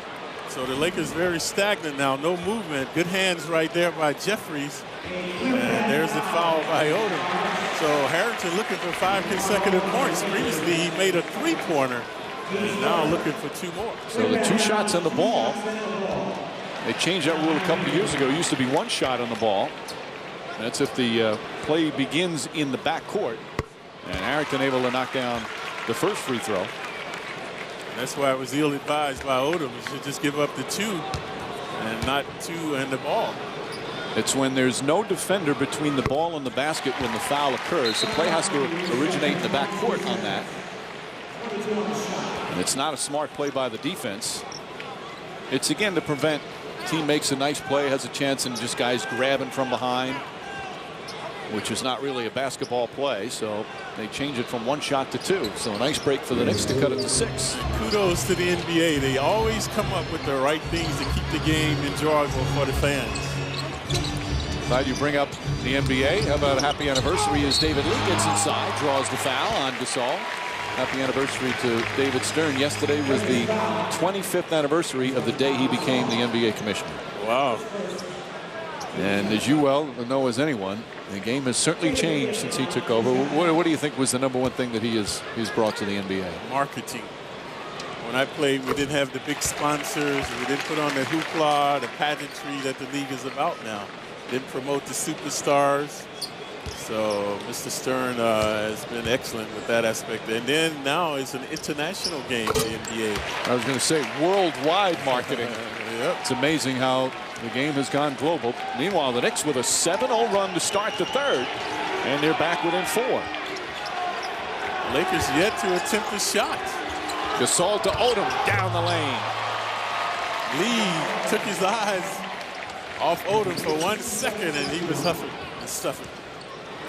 So the Lakers very stagnant now, no movement. Good hands right there by Jeffries. And there's the foul by Odom. So Harrington looking for 5 consecutive points. Previously he made a 3-pointer. He's now looking for 2 more. So the 2 shots on the ball. They changed that rule a couple of years ago. It used to be 1 shot on the ball. That's if the play begins in the backcourt. And Harrington able to knock down the first free throw. That's why it was ill-advised by Odom. He should just give up the 2 and not 2 and the ball. It's when there's no defender between the ball and the basket when the foul occurs. The play has to originate in the backcourt on that. And it's not a smart play by the defense. It's again to prevent team makes a nice play, has a chance, and just guys grabbing from behind, which is not really a basketball play. So they change it from 1 shot to 2. So a nice break for the Knicks to cut it to 6. Kudos to the NBA. They always come up with the right things to keep the game enjoyable for the fans. Glad you bring up the NBA. How about a happy anniversary as David Lee gets inside, draws the foul on Gasol. Happy anniversary to David Stern. Yesterday was the 25th anniversary of the day he became the NBA commissioner. Wow. And as you well know as anyone, the game has certainly changed since he took over. What do you think was the #1 thing that he's brought to the NBA? Marketing. When I played, we didn't have the big sponsors. We didn't put on the hoopla, the pageantry that the league is about now. Didn't promote the superstars. So Mr. Stern has been excellent with that aspect. And then now it's an international game, the NBA. I was going to say worldwide marketing. Yep. It's amazing how the game has gone global. Meanwhile, the Knicks with a 7-0 run to start the 3rd, and they're back within 4. Lakers yet to attempt a shot. Gasol to Odom down the lane. Lee took his eyes off Odom for 1 second, and he was huffing and stuffing.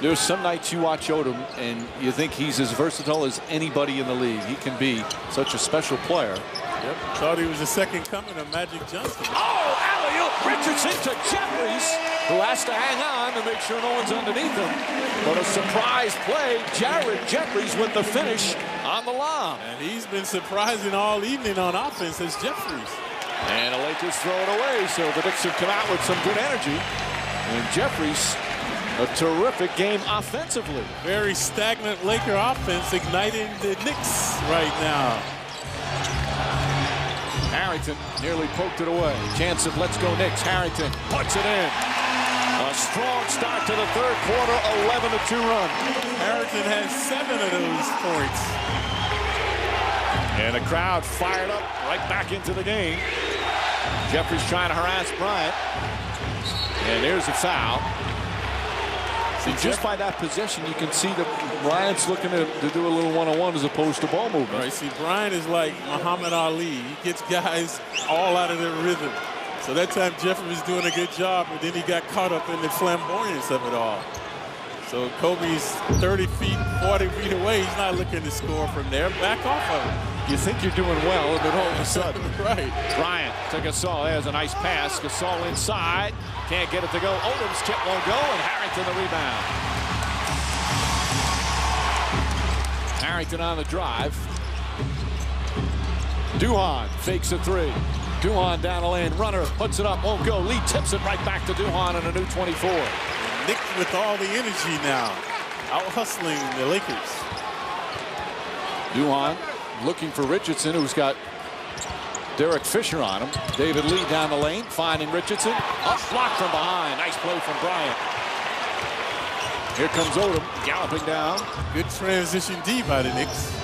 There's some nights you watch Odom and you think he's as versatile as anybody in the league. He can be such a special player. Yep. Thought he was the second coming of Magic Johnson. Oh, alley-oop. Richardson to Jeffries, who has to hang on to make sure no one's underneath him. But a surprise play. Jared Jeffries with the finish on the lob. And he's been surprising all evening on offense as Jeffries. And the Lakers throw it away, so the Knicks have come out with some good energy. And Jeffries, a terrific game offensively. Very stagnant Laker offense igniting the Knicks right now. Harrington nearly poked it away. Chance of let's go Knicks. Harrington puts it in. A strong start to the 3rd quarter, 11-2 run. Harrington has 7 of those points. And the crowd fired up right back into the game. Jeffries trying to harass Bryant. And there's a foul. See, just by that possession, you can see that Bryant's looking to do a little one-on-one as opposed to ball movement. Right, see, Bryant is like Muhammad Ali. He gets guys all out of their rhythm. So that time Jeffrey was doing a good job, but then he got caught up in the flamboyance of it all. So Kobe's 30 feet, 40 feet away. He's not looking to score from there. Back off of it. You think you're doing well, and then all of a sudden. Right. Bryant to Gasol. There's a nice pass. Gasol inside. Can't get it to go. Odom's tip won't go, and Harrington the rebound. Harrington on the drive. Duhon fakes a 3. Duhon down the lane. Runner puts it up. Won't go. Lee tips it right back to Duhon in a new 24. Knicks with all the energy now. Out hustling the Lakers. Duhon looking for Richardson, who's got Derek Fisher on him. David Lee down the lane, finding Richardson. Up block from behind. Nice play from Bryant. Here comes Odom galloping down. Good transition D by the Knicks.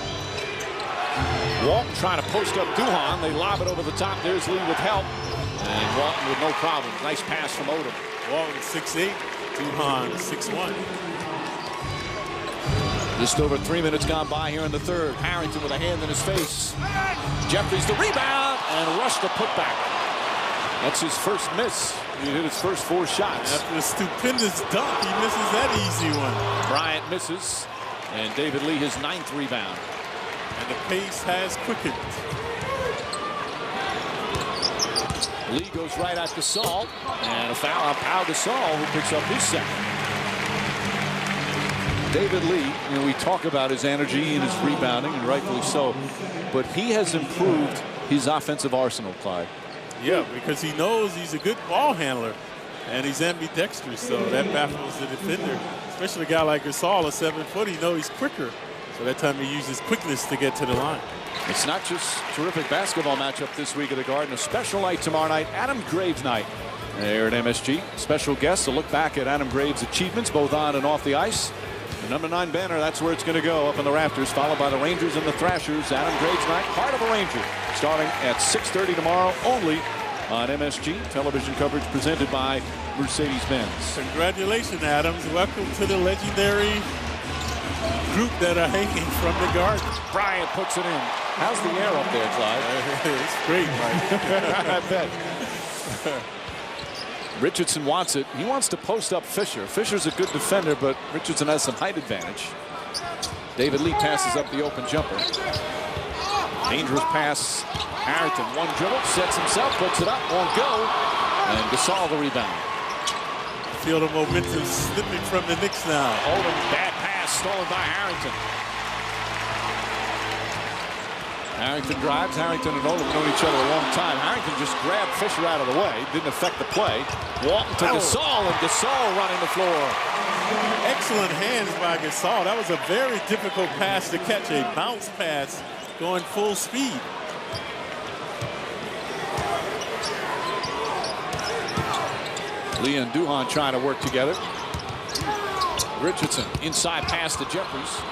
Walton trying to post up Duhon. They lob it over the top. There's Lee with help. And Walton with no problem. Nice pass from Odom. Walton 6'8", Duhon 6'1". Just over 3 minutes gone by here in the 3rd. Harrington with a hand in his face. Jeffries the rebound and Rush the putback. That's his first miss. He hit his first 4 shots. After a stupendous dunk, he misses that easy one. Bryant misses, and David Lee his 9th rebound. And the pace has quickened. Lee goes right at Gasol, and a foul on Pau Gasol, who picks up his second. David Lee, you know, we talk about his energy and his rebounding, and rightfully so, but he has improved his offensive arsenal, Clyde. Yeah, because he knows he's a good ball handler, and he's ambidextrous, so that baffles the defender, especially a guy like Gasol, a 7-foot. He knows he's quicker, so that time he uses quickness to get to the line. It's not just terrific basketball matchup this week at the Garden. A special night tomorrow night, Adam Graves night there at MSG. Special guests, a look back at Adam Graves' achievements both on and off the ice. The number 9 banner, that's where it's going to go, up in the rafters, followed by the Rangers and the Thrashers. Adam Graves night, heart of a Ranger, starting at 6:30 tomorrow only on MSG. Television coverage presented by Mercedes-Benz. Congratulations, Adams. Welcome to the legendary group that are hanging from the Garden. Bryant puts it in. How's the air up there, Clyde? It's great, Mike. I bet. Richardson wants it. He wants to post up Fisher. Fisher's a good defender, but Richardson has some height advantage. David Lee passes up the open jumper. Dangerous pass. Harrington, one dribble, sets himself, puts it up, won't go. And Gasol the rebound. Feel the momentum slipping from the Knicks now. Odom, bad pass, stolen by Harrington. Harrington drives. Harrington and Odom know each other a long time. Harrington just grabbed Fisher out of the way. Didn't affect the play. Walton to Gasol, and Gasol running the floor. Excellent hands by Gasol. That was a very difficult pass to catch. A bounce pass going full speed. Lee and Duhon trying to work together. Richardson inside pass to Jeffries.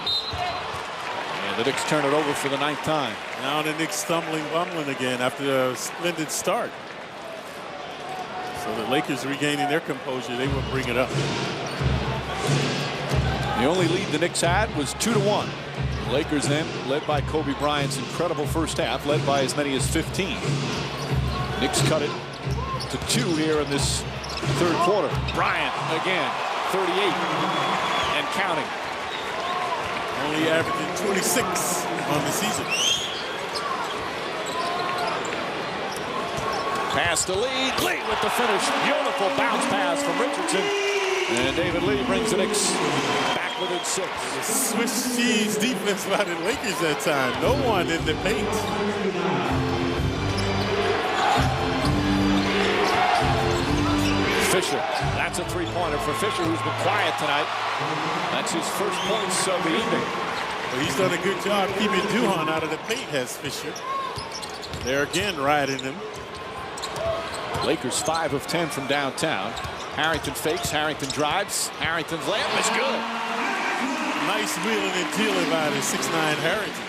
And the Knicks turn it over for the 9th time. Now the Knicks stumbling, bumbling again after a splendid start. So the Lakers regaining their composure. They will bring it up. The only lead the Knicks had was 2-1. The Lakers then, led by Kobe Bryant's incredible first half, led by as many as 15. Knicks cut it to 2 here in this third quarter. Bryant again, 38 and counting. Only averaging 26 on the season. Pass to Lee. Lee with the finish. Beautiful bounce pass from Richardson. And David Lee brings the Knicks back within 6. Swiss cheese defense by the Lakers that time. No one in the paint. Fisher. That's a 3-pointer for Fisher, who's been quiet tonight. That's his first points of the evening. Well, he's done a good job keeping Duhon out of the paint, has Fisher. They're again riding him. Lakers 5 of 10 from downtown. Harrington fakes. Harrington drives. Harrington's layup is good. Nice wheeling and dealing by the 6'9" Harrington.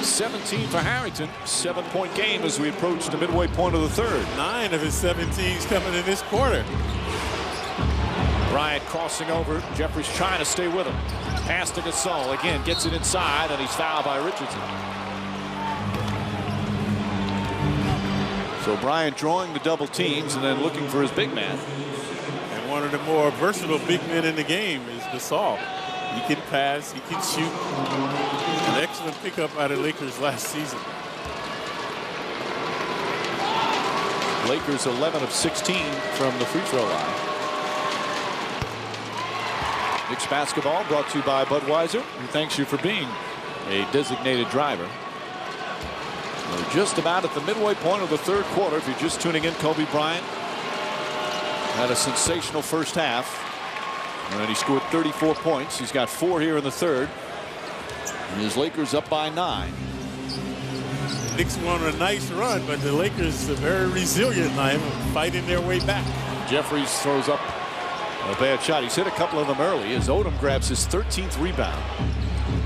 17 for Harrington. 7-point game as we approach the midway point of the third. 9 of his 17s coming in this quarter. Bryant crossing over. Jeffries trying to stay with him. Pass to Gasol. Again, gets it inside, and he's fouled by Richardson. So Bryant drawing the double teams and then looking for his big man. And one of the more versatile big men in the game is Gasol. He can pass, he can shoot. An excellent pickup by the Lakers last season. Lakers 11 of 16 from the free throw line. Knicks basketball brought to you by Budweiser, who thanks you for being a designated driver. We're just about at the midway point of the third quarter. If you're just tuning in, Kobe Bryant had a sensational first half. And he scored 34 points. He's got 4 here in the third. And his Lakers up by 9. Knicks won a nice run, but the Lakers are very resilient now, fighting their way back. Jeffries throws up a bad shot. He's hit a couple of them early as Odom grabs his 13th rebound.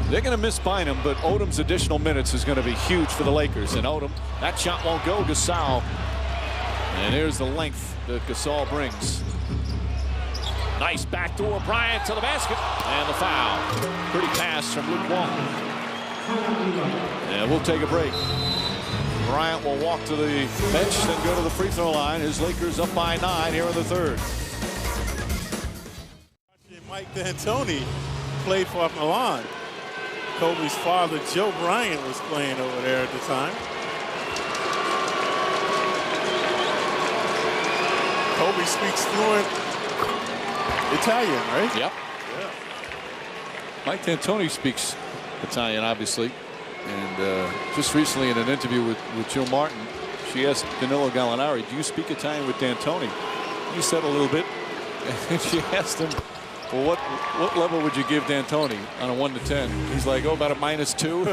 They're going to miss Bynum, but Odom's additional minutes is going to be huge for the Lakers. And Odom, that shot won't go. Gasol. And here's the length that Gasol brings. Nice backdoor. Bryant to the basket. And the foul. Pretty pass from Luke Walton. And we'll take a break. Bryant will walk to the bench, then go to the free throw line. His Lakers up by 9 here in the third. Mike D'Antoni played for Milan. Kobe's father, Joe Bryant, was playing over there at the time. Kobe speaks fluent Italian, right? Yep. Yeah. Mike D'Antoni speaks Italian, obviously. And just recently in an interview with Jill Martin, she asked Danilo Gallinari, do you speak Italian with D'Antoni? He said a little bit. And she asked him, well, what level would you give D'Antoni on a 1 to 10? He's like, oh, about a -2.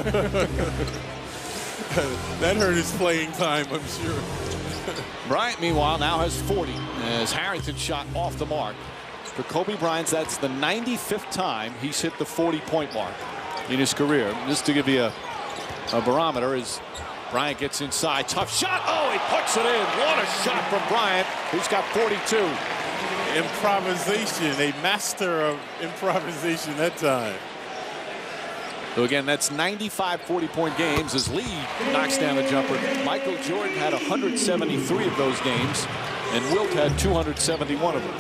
That hurt his playing time, I'm sure. Bryant, meanwhile, now has 40 as Harrington shot off the mark. For Kobe Bryant, that's the 95th time he's hit the 40-point mark in his career. Just to give you a barometer, as Bryant gets inside, tough shot. Oh, he puts it in. What a shot from Bryant, who's got 42. Improvisation, a master of improvisation that time. So again, that's 95 40-point games as Lee knocks down the jumper. Michael Jordan had 173 of those games, and Wilt had 271 of them.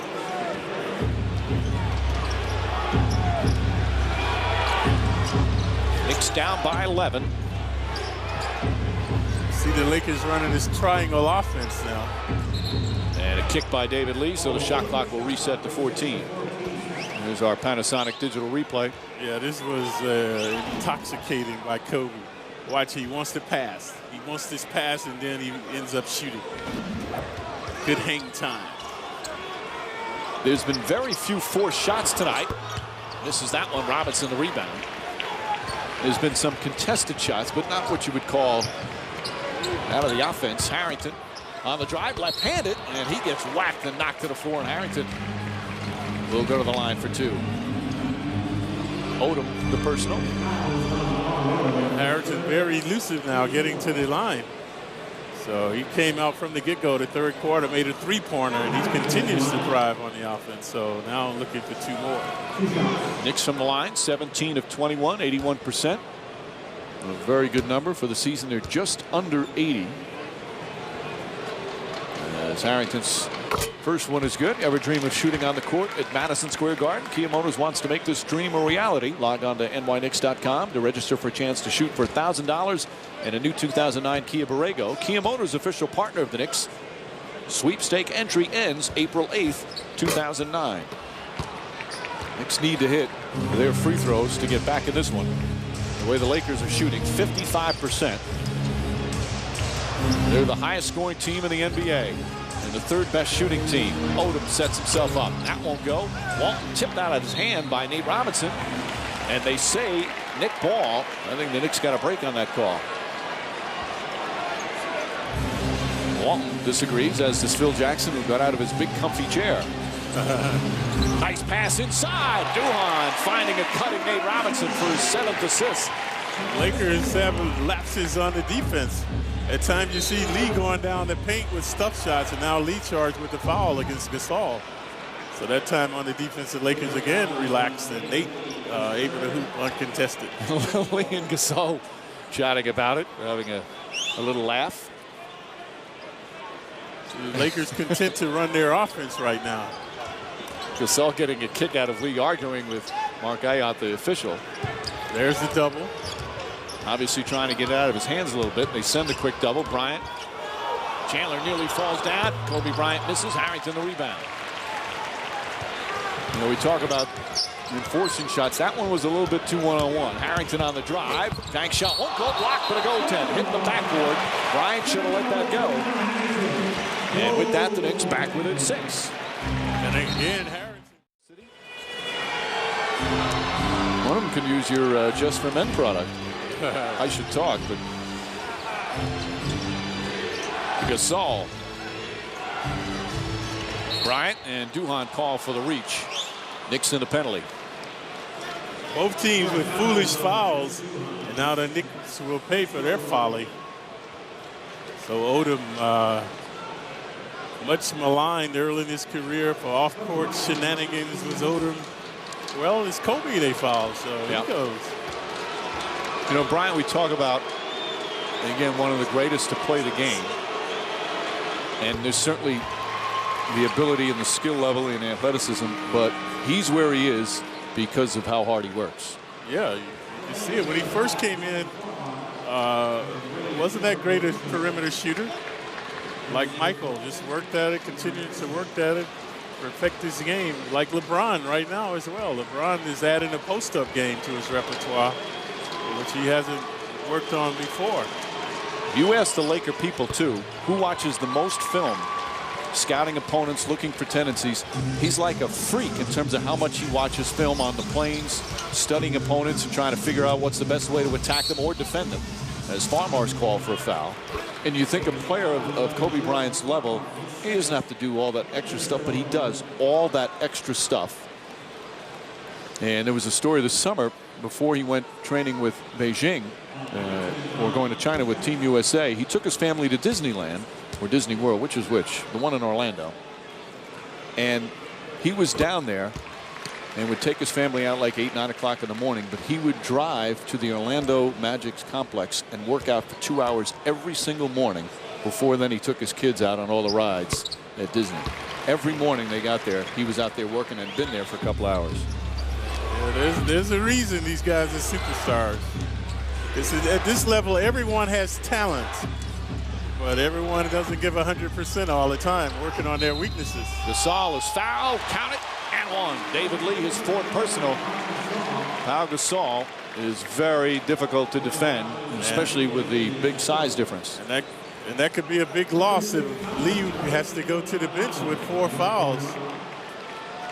Knicks down by 11. See the Lakers running this triangle offense now. And a kick by David Lee, so the shot clock will reset to 14. Here's our Panasonic digital replay. Yeah, this was intoxicating by Kobe. Watch, he wants to pass. He wants this pass, and then he ends up shooting. Good hang time. There's been very few forced shots tonight. This is that one. Robinson the rebound. There's been some contested shots, but not what you would call out of the offense. Harrington on the drive, left-handed, and he gets whacked and knocked to the floor, and Harrington will go to the line for 2. Odom, the personal. Harrington very elusive now getting to the line. So he came out from the get-go the third quarter, made a three-pointer, and he continues to thrive on the offense. So now looking for 2 more. Knicks from the line, 17 of 21, 81%. A very good number for the season. They're just under 80. As Harrington's first one is good. Ever dream of shooting on the court at Madison Square Garden? Kia Motors wants to make this dream a reality. Log on to nyknicks.com to register for a chance to shoot for $1,000 and a new 2009 Kia Borrego. Kia Motors, official partner of the Knicks. Sweepstake entry ends April 8th, 2009. Knicks need to hit their free throws to get back in this one. The way the Lakers are shooting, 55%. They're the highest scoring team in the NBA. And the 3rd best shooting team. Odom sets himself up. That won't go. Walton tipped out of his hand by Nate Robinson. And they say Nick Ball. I think the Knicks got a break on that call. Walton disagrees, as does Phil Jackson, who got out of his big comfy chair. Nice pass inside. Duhan finding a cutting Nate Robinson for his 7th assist. Lakers have lapses on the defense. At times you see Lee going down the paint with stuff shots, and now Lee charged with the foul against Gasol. So that time on the defense, the Lakers again relaxed, and Nate able to hoop uncontested. Lee and Gasol chatting about it, having a little laugh. So the Lakers content to run their offense right now. Gasol getting a kick out of Lee arguing with Mark Ayotte, the official. There's the double. Obviously trying to get it out of his hands a little bit. They send a quick double. Bryant. Chandler nearly falls down. Kobe Bryant misses. Harrington the rebound. You know, we talk about enforcing shots. That one was a little too one-on-one. Harrington on the drive. Bank shot won't go. Blocked, but a goaltend. Hit the backboard. Bryant should have let that go. And with that, the Knicks back within 6. And again, Harrington. One of them could use your Just for Men product. I should talk, but Gasol, Bryant, and Duhan call for the reach. Knicks in the penalty. Both teams with foolish fouls, and now the Knicks will pay for their folly. So Odom, much maligned early in his career for off-court shenanigans, was Odom. Well, it's Kobe they fouled, so he goes. You know, Bryant, we talk about, again, one of the greatest to play the game. And there's certainly the ability and the skill level and athleticism, but he's where he is because of how hard he works. Yeah, you see it. When he first came in, wasn't that great a perimeter shooter. like Michael, just worked at it, continued to work at it, perfect his game, like LeBron right now as well. LeBron is adding a post-up game to his repertoire, which he hasn't worked on before. You ask the Laker people, too, who watches the most film, scouting opponents, looking for tendencies. He's like a freak in terms of how much he watches film on the planes, studying opponents and trying to figure out what's the best way to attack them or defend them. As Farmar's called for a foul. And you think a player of Kobe Bryant's level, he doesn't have to do all that extra stuff, but he does all that extra stuff. And there was a story this summer before he went training with Beijing or going to China with Team USA. He took his family to Disneyland or Disney World, which is which? The one in Orlando. And he was down there and would take his family out like 8, 9 o'clock in the morning, but he would drive to the Orlando Magic's complex and work out for 2 hours every single morning. Before then, he took his kids out on all the rides at Disney. Every morning they got there, he was out there working and been there for a couple hours. Yeah, there's a reason these guys are superstars. At this level, everyone has talent, but everyone doesn't give 100% all the time, working on their weaknesses. Gasol is fouled, count it, and one. David Lee, his 4th personal. Pau Gasol is very difficult to defend, especially with the big size difference. And that could be a big loss if Lee has to go to the bench with 4 fouls.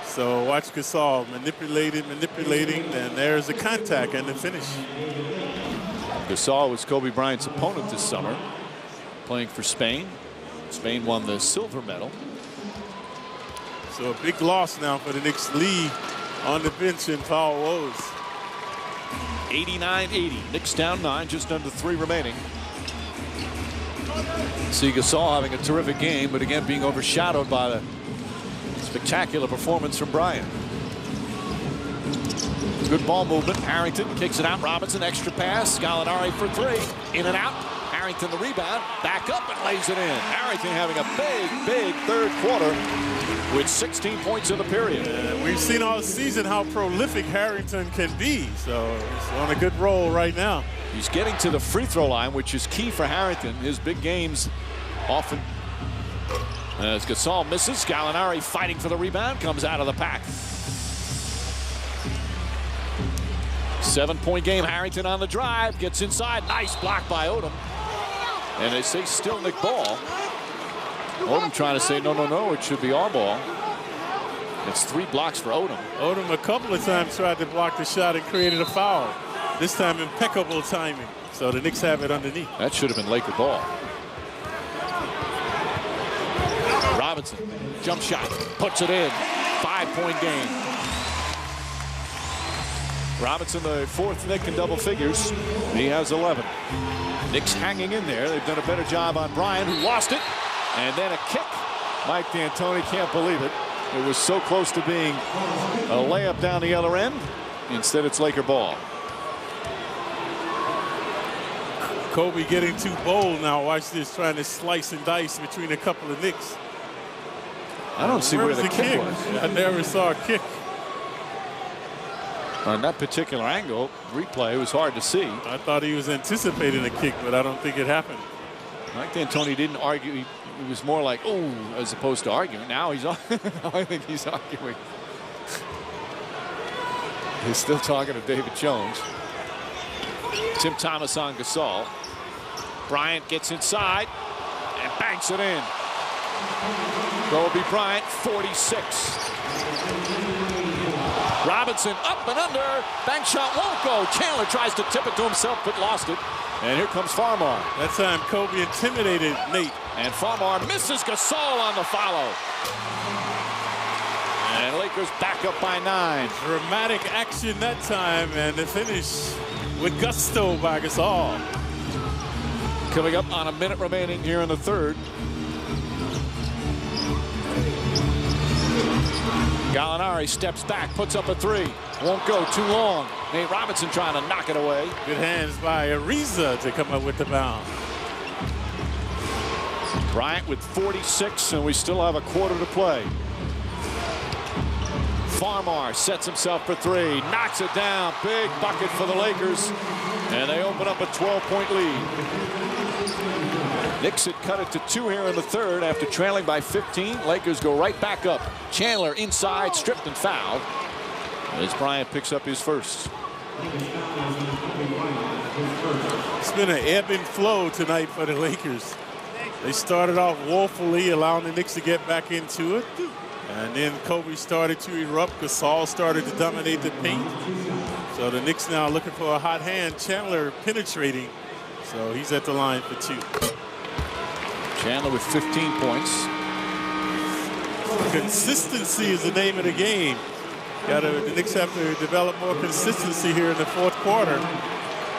So watch Gasol manipulating, and there's a contact and the finish. Gasol was Kobe Bryant's opponent this summer, playing for Spain. Spain won the silver medal. So a big loss now for the Knicks. Lee on the bench in foul woes. 89-80. Knicks down 9, just under 3 remaining. See Gasol having a terrific game, but again being overshadowed by the spectacular performance from Bryant. Good ball movement. Harrington kicks it out. Robinson, extra pass. Gallinari for 3. In and out. Harrington the rebound. Back up and lays it in. Harrington having a big 3rd quarter with 16 points in the period. We've seen all season how prolific Harrington can be. So he's on a good roll right now. He's getting to the free throw line, which is key for Harrington. His big games often. As Gasol misses, Gallinari fighting for the rebound, comes out of the pack. 7-point game. Harrington on the drive, gets inside. Nice block by Odom. And they say still Nick ball. Odom trying to say no, it should be our ball. It's 3 blocks for Odom. Odom a couple of times tried to block the shot and created a foul. This time impeccable timing. So the Knicks have it underneath. That should have been Laker ball. Robinson, jump shot, puts it in. 5-point game. Robinson, the 4th Knick in double figures. He has 11. Knicks hanging in there. They've done a better job on Bryant, who lost it. And then a kick. Mike D'Antoni can't believe it. It was so close to being a layup down the other end. Instead, it's Laker ball. Kobe getting too bold now. Watch this, trying to slice and dice between a couple of Knicks. I don't see where the kick was. I never saw a kick. On that particular angle, replay, was hard to see. I thought he was anticipating a kick, but I don't think it happened. Mike D'Antoni didn't argue. He was more like, oh, as opposed to arguing. Now he's, I think he's arguing. He's still talking to David Jones. Tim Thomas on Gasol. Bryant gets inside and banks it in. Kobe Bryant, 46. Robinson up and under. Bank shot won't go. Chandler tries to tip it to himself, but lost it. And here comes Farmar. That time Kobe intimidated Nate. And Farmar misses Gasol on the follow. And Lakers back up by 9. Dramatic action that time, and the finish with gusto by Gasol. Coming up on a minute remaining here in the 3rd. Gallinari steps back, puts up a 3. Won't go too long. Nate Robinson trying to knock it away. Good hands by Ariza to come up with the bound. Bryant with 46, and we still have a quarter to play. Farmar sets himself for 3, knocks it down. Big bucket for the Lakers. And they open up a 12-point lead. Knicks had cut it to 2 here in the third after trailing by 15. Lakers go right back up. Chandler inside, stripped and fouled as Bryant picks up his first. It's been an ebb and flow tonight for the Lakers. They started off woefully, allowing the Knicks to get back into it. And then Kobe started to erupt. Gasol started to dominate the paint. So the Knicks now looking for a hot hand. Chandler penetrating. So he's at the line for 2. Chandler with 15 points. Consistency is the name of the game. The Knicks have to develop more consistency here in the fourth quarter.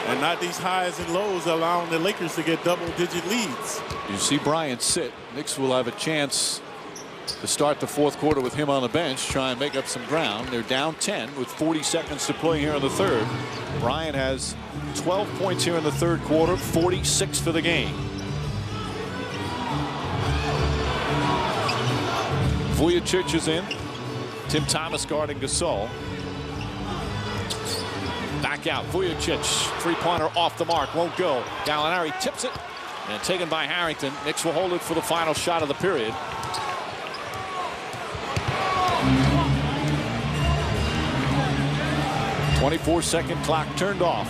And not these highs and lows allowing the Lakers to get double-digit leads. You see Bryant sit. Knicks will have a chance to start the fourth quarter with him on the bench, try and make up some ground. They're down 10 with 40 seconds to play here in the third. Bryant has 12 points here in the third quarter, 46 for the game. Vujacic is in. Tim Thomas guarding Gasol. Back out. Vujacic, three-pointer off the mark, won't go. Gallinari tips it and taken by Harrington. Knicks will hold it for the final shot of the period. .24-second clock turned off.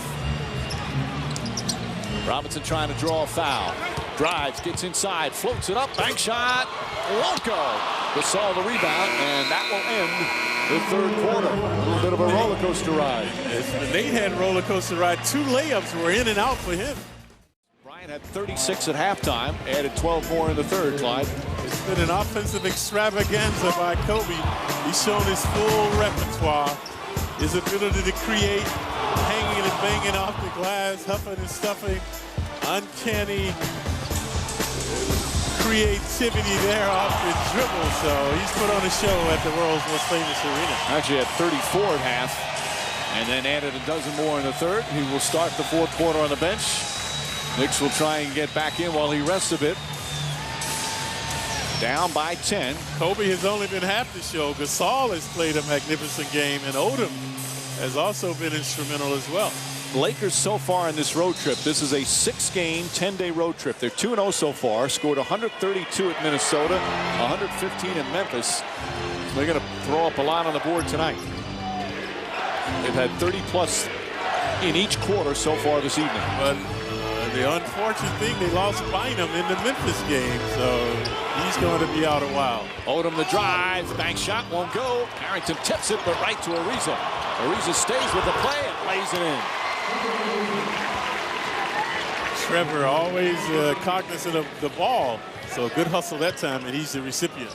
Robinson trying to draw a foul. Drives, gets inside, floats it up, bank shot, won't go. Gasol the rebound, and that will end the third quarter. A little bit of a roller coaster ride. Nate had a roller coaster ride. 2 layups were in and out for him. Bryant had 36 at halftime, added 12 more in the third, Clyde. It's been an offensive extravaganza by Kobe. He's shown his full repertoire. His ability to create, hanging and banging off the glass, huffing and stuffing, uncanny creativity there off the dribble. So he's put on a show at the world's most famous arena. Actually had 34 at half and then added a dozen more in the third. He will start the fourth quarter on the bench. Knicks will try and get back in while he rests a bit. Down by 10. Kobe has only been half the show. Gasol has played a magnificent game, and Odom has also been instrumental as well. Lakers so far in this road trip. This is a 6-game, 10-day road trip. They're 2-0 so far. Scored 132 at Minnesota, 115 in Memphis. They're going to throw up a lot on the board tonight. They've had 30-plus in each quarter so far this evening. But the unfortunate thing, they lost Bynum in the Memphis game, so he's going to be out a while. Odom the drive, bank shot won't go. Harrington tips it, but right to Ariza. Ariza stays with the play and lays it in. Trevor always cognizant of the ball, so good hustle that time, and he's the recipient.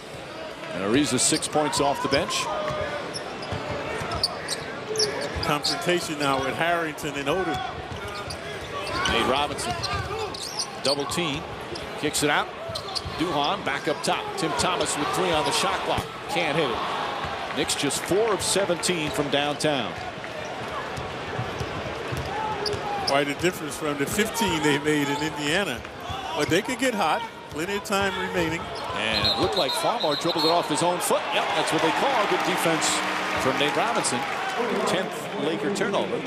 And Ariza 6 points off the bench. Confrontation now with Harrington and Odom. Nate Robinson, double team, kicks it out. Duhan back up top. Tim Thomas with 3 on the shot clock. Can't hit it. Knicks just 4 of 17 from downtown. Quite a difference from the 15 they made in Indiana. But they could get hot. Plenty of time remaining. And it looked like Farmar dribbled it off his own foot. Yep, that's what they call good defense from Nate Robinson. 10th Laker turnover.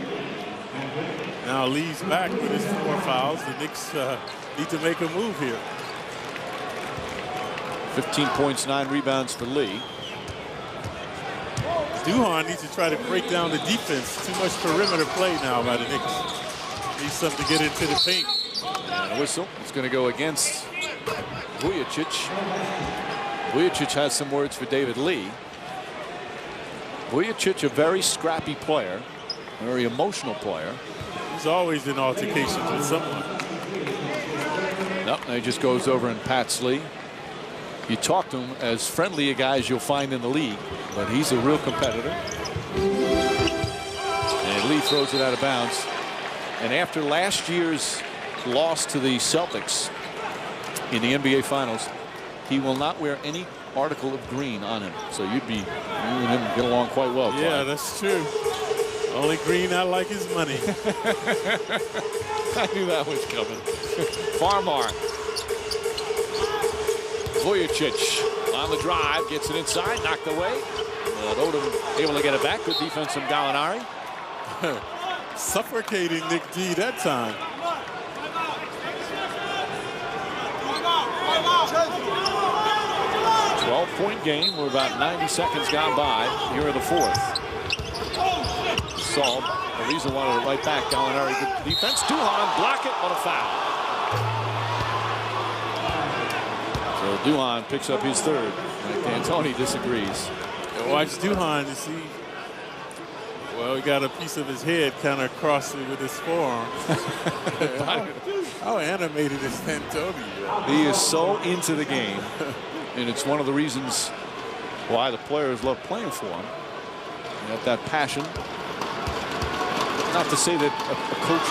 Now Lee's back with his 4 fouls. The Knicks need to make a move here. 15 points, 9 rebounds for Lee. Duhan needs to try to break down the defense. Too much perimeter play now by the Knicks. Needs something to get into the paint. And a whistle. It's going to go against Vujacic. Vujacic has some words for David Lee. Vujacic, a very scrappy player, a very emotional player. He's always in altercations with someone. Nope, he just goes over and pats Lee. You talk to him as friendly a guy as you'll find in the league, but he's a real competitor. And Lee throws it out of bounds. And after last year's loss to the Celtics in the NBA Finals, he will not wear any article of green on him. So you and him get along quite well. Yeah, Clyde. that's true. Only green I like is money. I knew that was coming. Farmar. Vujacic on the drive, gets it inside, knocked away. Odom able to get it back. Good defense from Gallinari. suffocating Nick D that time. A 12-point game. We're about 90 seconds gone by here in the fourth. Gasol, Ariza wanted it right back. Gallinari, good defense. Duhan, block it on a foul. So Duhan picks up his third. Mike D'Antoni disagrees. Watch Duhan to see. Well, he got a piece of his head kind of across it with his forearm. How animated is D'Antoni? He is so into the game, and it's one of the reasons why the players love playing for him. He got that passion. Not to say that a coach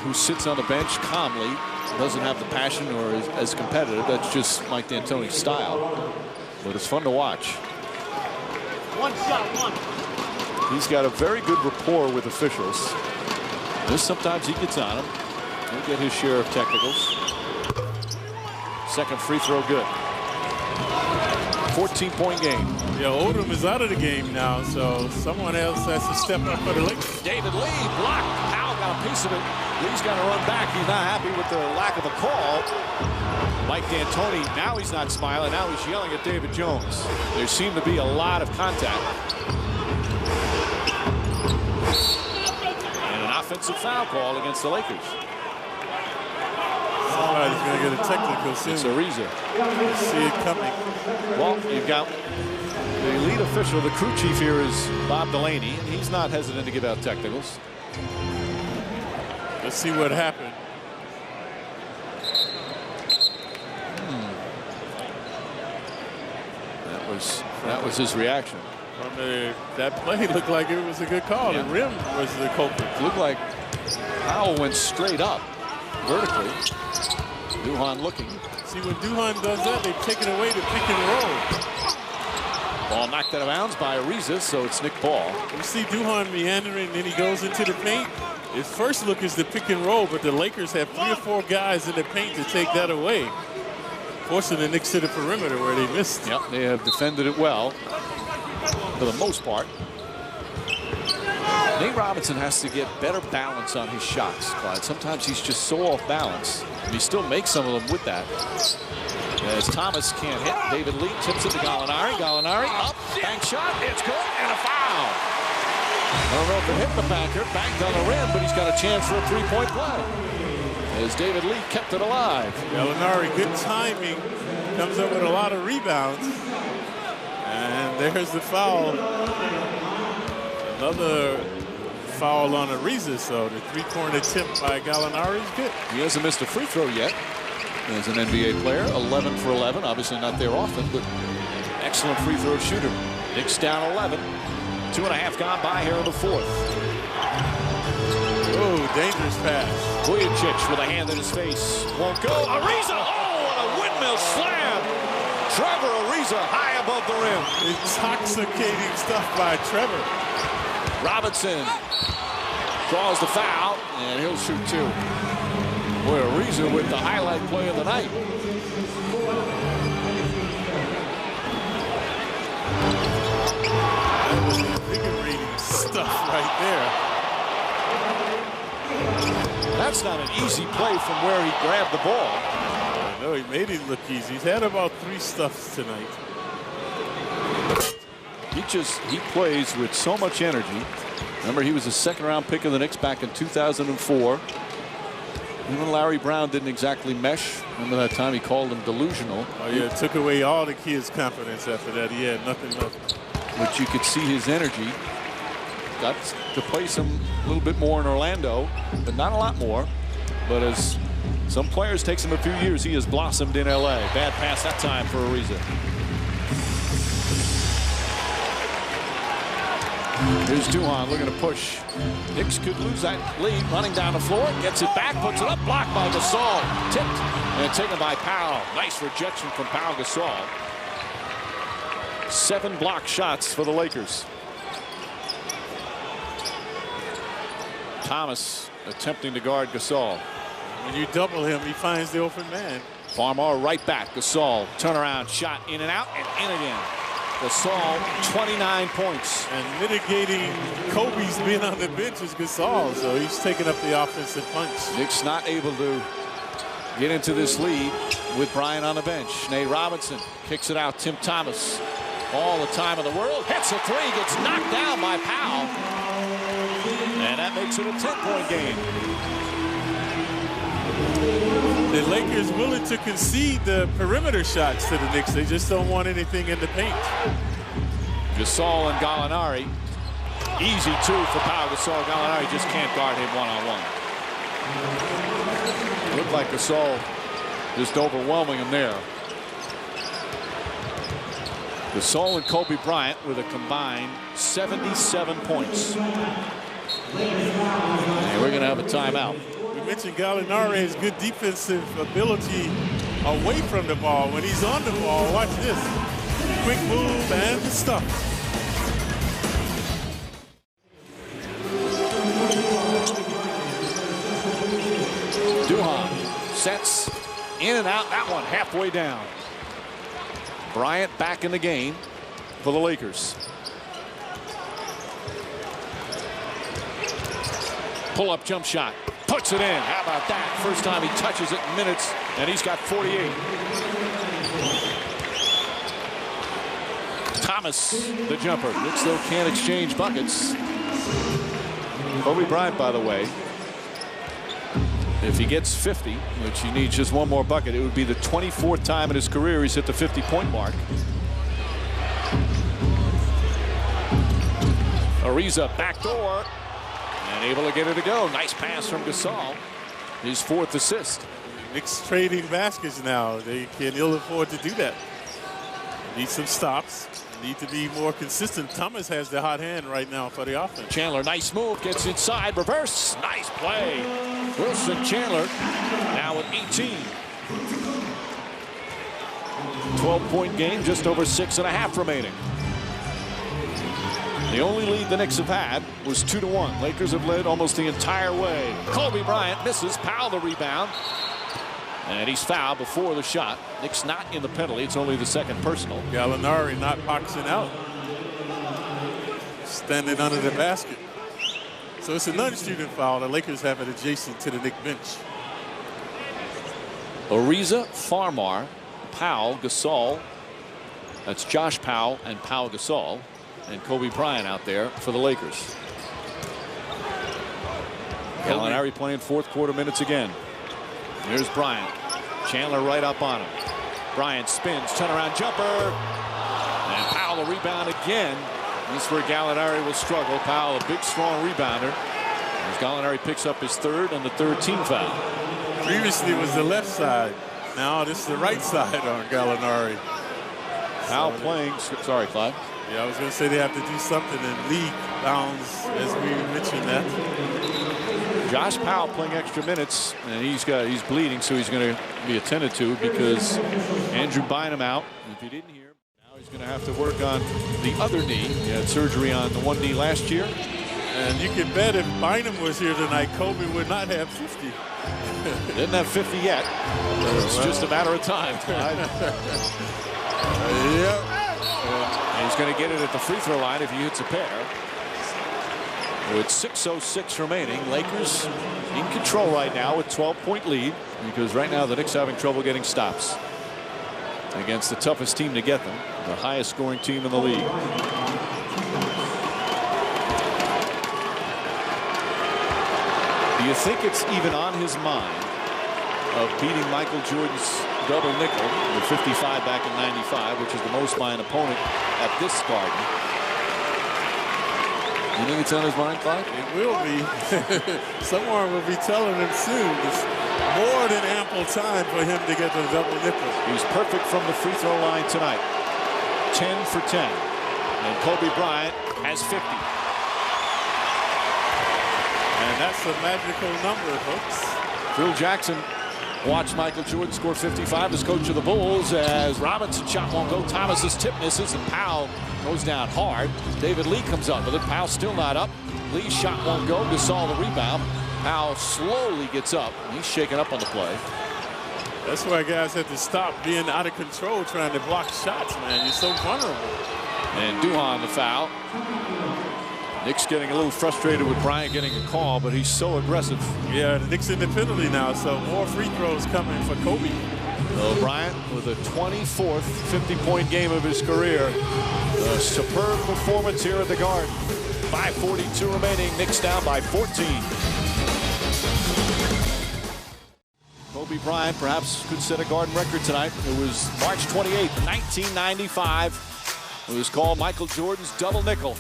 who sits on the bench calmly doesn't have the passion or is as competitive. That's just Mike D'Antoni's style. But it's fun to watch. One shot, one. He's got a very good rapport with officials. There's sometimes he gets on him. He'll get his share of technicals. Second free throw good. 14-point game. Yeah, Odom is out of the game now, so someone else has to step up for the Lakers. David Lee blocked. Powell got a piece of it. Lee's got to run back. He's not happy with the lack of a call. Mike D'Antoni, now he's not smiling. Now he's yelling at David Jones. There seemed to be a lot of contact. And an offensive foul call against the Lakers. Somebody's going to get a technical soon. It's Ariza. You see it coming. Well, you've got the lead official, the crew chief here is Bob Delaney, and he's not hesitant to give out technicals. Let's see what happened. That was his reaction. That play looked like it was a good call. Yeah. The rim was the culprit. It looked like Powell went straight up vertically. Duhan looking. See, when Duhan does that, they've taken away the pick and roll. Ball knocked out of bounds by Ariza, so it's Nick Ball. You see Duhan meandering, and then he goes into the paint. His first look is the pick and roll, but the Lakers have 3 or 4 guys in the paint to take that away, forcing the Knicks to the perimeter where they missed. Yep, they have defended it well for the most part. Nate Robinson has to get better balance on his shots, Clyde. Sometimes he's just so off balance, and he still makes some of them with that. As Thomas can't hit, David Lee tips it to Gallinari. Gallinari up, bank shot, it's good, and a foul. I don't know if it hit the banker, banked on the rim, but he's got a chance for a three-point play. As David Lee kept it alive. Gallinari, good timing, comes up with a lot of rebounds. And there's the foul. Another foul on Ariza, so the three-pointer attempt by Gallinari is good. He hasn't missed a free throw yet as an NBA player. 11 for 11, obviously not there often, but excellent free throw shooter. Knicks down 11. 2.5 gone by here in the fourth. Oh, dangerous pass. Vujicic with a hand in his face. Won't go. Ariza! Oh, what a windmill slam! Trevor Ariza high above the rim. Intoxicating stuff by Trevor. Robinson draws the foul, and he'll shoot 2. Boy, Ariza with the highlight play of the night. That was invigorating stuff right there. That's not an easy play from where he grabbed the ball. No, he made it look easy. He's had about 3 stuffs tonight. He plays with so much energy. Remember, he was a second-round pick of the Knicks back in 2004. Even Larry Brown didn't exactly mesh. Remember that time he called him delusional. Oh, yeah, it took away all the kids' confidence after that. He had nothing left. But you could see his energy. Got to play some a little bit more in Orlando, but not a lot more. But as some players takes him a few years, he has blossomed in LA. Bad pass that time for Ariza. Here's Duhan looking to push. Knicks could lose that lead. Running down the floor, gets it back, puts it up, blocked by Gasol. Tipped and taken by Powell. Nice rejection from Powell Gasol. 7 block shots for the Lakers. Thomas attempting to guard Gasol. When you double him, he finds the open man. Farmar right back. Gasol turnaround shot in and out and in again. Gasol, 29 points. And mitigating Kobe's being on the bench is Gasol, so he's taking up the offensive punch. Knicks not able to get into this lead with Bryant on the bench. Nate Robinson kicks it out. Tim Thomas, all the time in the world, hits a three, gets knocked down by Powell. And that makes it a 10-point game. The Lakers willing to concede the perimeter shots to the Knicks. They just don't want anything in the paint. Gasol and Gallinari. Easy two for Pau Gasol. Gallinari just can't guard him one-on-one. Looked like Gasol just overwhelming him there. Gasol and Kobe Bryant with a combined 77 points. And we're going to have a timeout. We mentioned Gallinari has good defensive ability away from the ball. When he's on the ball, watch this. Quick move and stuff. Duhan sets in and out. That one halfway down. Bryant back in the game for the Lakers. Pull-up jump shot. Puts it in. How about that? First time he touches it in minutes, and he's got 48. Thomas, the jumper. Knicks, though, can't exchange buckets. Kobe Bryant, by the way, if he gets 50, which he needs just one more bucket, it would be the 24th time in his career he's hit the 50-point mark. Ariza, backdoor. And able to get it to go. Nice pass from Gasol. His 4th assist. Knicks trading baskets now. They can ill afford to do that. Need some stops. Need to be more consistent. Thomas has the hot hand right now for the offense. Chandler, nice move. Gets inside. Reverse. Nice play. Wilson Chandler now with 18. 12-point game. Just over 6.5 remaining. The only lead the Knicks have had was 2-1. Lakers have led almost the entire way. Kobe Bryant misses. Powell the rebound. And he's fouled before the shot. Knicks not in the penalty. It's only the second personal. Gallinari not boxing out. Standing under the basket. So it's a non-shooting foul. The Lakers have it adjacent to the Knicks bench. Ariza, Farmar, Powell, Gasol. That's Josh Powell and Pau Gasol. And Kobe Bryant out there for the Lakers. Gallinari playing 4th quarter minutes again. Here's Bryant. Chandler right up on him. Bryant spins, turnaround jumper. And Powell the rebound again. This is where Gallinari will struggle. Powell, a big, strong rebounder. As Gallinari picks up his 3rd and the 3rd team foul. Previously was the left side. Now this is the right side on Gallinari. Powell playing. Sorry, Clyde. Yeah, I was going to say they have to do something in league bounds, as we mentioned that. Josh Powell playing extra minutes, and he's bleeding, so he's going to be attended to because Andrew Bynum out. If you didn't hear, now he's going to have to work on the other knee. He had surgery on the one knee last year. And you can bet if Bynum was here tonight, Kobe would not have 50. Didn't have 50 yet. It's just a matter of time. Yeah. And he's going to get it at the free throw line if he hits a pair. With 6:06 remaining, Lakers in control right now with 12-point lead because right now the Knicks having trouble getting stops against the toughest team to get them, the highest scoring team in the league. Do you think it's even on his mind of beating Michael Jordan's double nickel with 55 back in '95, which is the most by an opponent at this Garden? You think it's on his mind, Clyde? It will be. Someone will be telling him soon. It's more than ample time for him to get the double nickel. He's perfect from the free throw line tonight. 10 for 10. And Kobe Bryant has 50. And that's a magical number, folks. Phil Jackson watched Michael Jordan score 55 as coach of the Bulls as Robinson shot won't go. Thomas's tip misses and Powell goes down hard. David Lee comes up with it. Powell still not up. Lee's shot won't go. Gasol the rebound. Powell slowly gets up. He's shaken up on the play. That's why guys have to stop being out of control trying to block shots, man. You're so vulnerable. And Duhan the foul. Knicks getting a little frustrated with Bryant getting a call, but he's so aggressive. Yeah, the Knicks in the penalty now, so more free throws coming for Kobe. So Bryant with a 24th 50-point game of his career. A superb performance here at the Garden. 5:42 remaining. Knicks down by 14. Kobe Bryant perhaps could set a Garden record tonight. It was March 28th, 1995. It was called Michael Jordan's double nickel.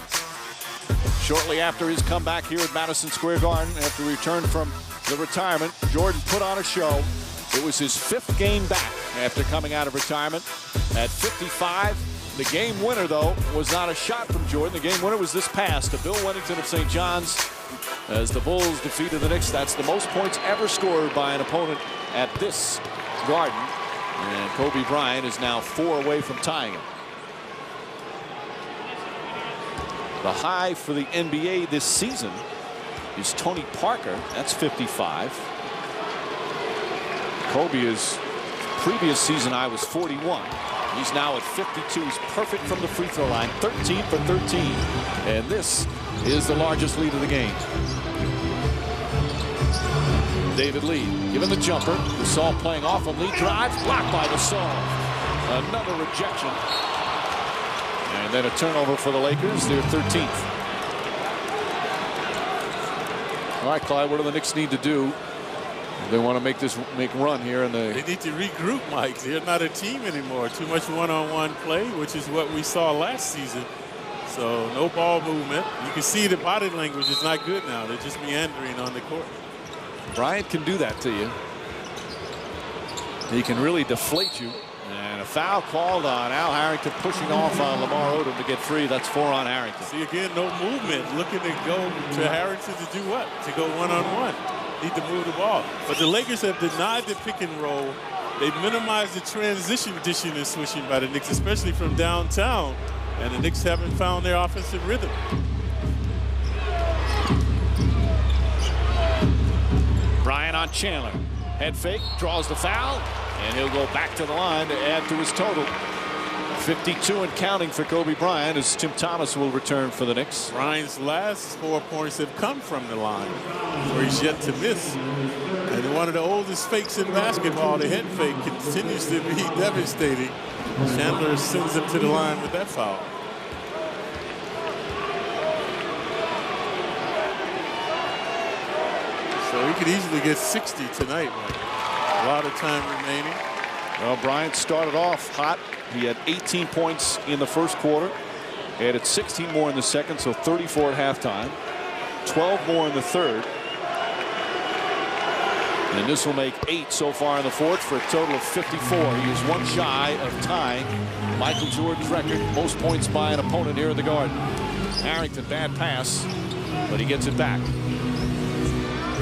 Shortly after his comeback here at Madison Square Garden, after he returned from the retirement, Jordan put on a show. It was his 5th game back after coming out of retirement at 55. The game winner, though, was not a shot from Jordan. The game winner was this pass to Bill Wennington of St. John's as the Bulls defeated the Knicks. That's the most points ever scored by an opponent at this Garden. And Kobe Bryant is now 4 away from tying it. The high for the NBA this season is Tony Parker. That's 55. Kobe's previous season high was 41. He's now at 52. He's perfect from the free throw line. 13 for 13. And this is the largest lead of the game. David Lee given the jumper. Gasol playing off him. Lee drives. Blocked by Gasol. Another rejection. And then a turnover for the Lakers. They're 13th. All right, Clyde, what do the Knicks need to do? They want to make run here, and they need to regroup, Mike. They're not a team anymore. Too much one-on-one play, which is what we saw last season. So no ball movement. You can see the body language is not good now. They're just meandering on the court. Bryant can do that to you. He can really deflate you. And a foul called on Al Harrington, pushing off on Lamar Odom to get free. That's 4 on Harrington. See, again, no movement. Looking to go to Harrington to do what? To go one-on-one. Need to move the ball. But the Lakers have denied the pick and roll. They've minimized the transition dishing and switching by the Knicks, especially from downtown. And the Knicks haven't found their offensive rhythm. Bryant on Chandler. Head fake, draws the foul, and he'll go back to the line to add to his total. 52 and counting for Kobe Bryant as Tim Thomas will return for the Knicks. Bryant's last 4 points have come from the line, where he's yet to miss. And one of the oldest fakes in basketball, the head fake, continues to be devastating. Chandler sends him to the line with that foul. So he could easily get 60 tonight, Mike. A lot of time remaining. Well, Bryant started off hot. He had 18 points in the first quarter. Added 16 more in the second, so 34 at halftime. 12 more in the third. And this will make 8 so far in the fourth for a total of 54. He is 1 shy of tying Michael Jordan's record, most points by an opponent here in the Garden. Harrington, bad pass, but he gets it back.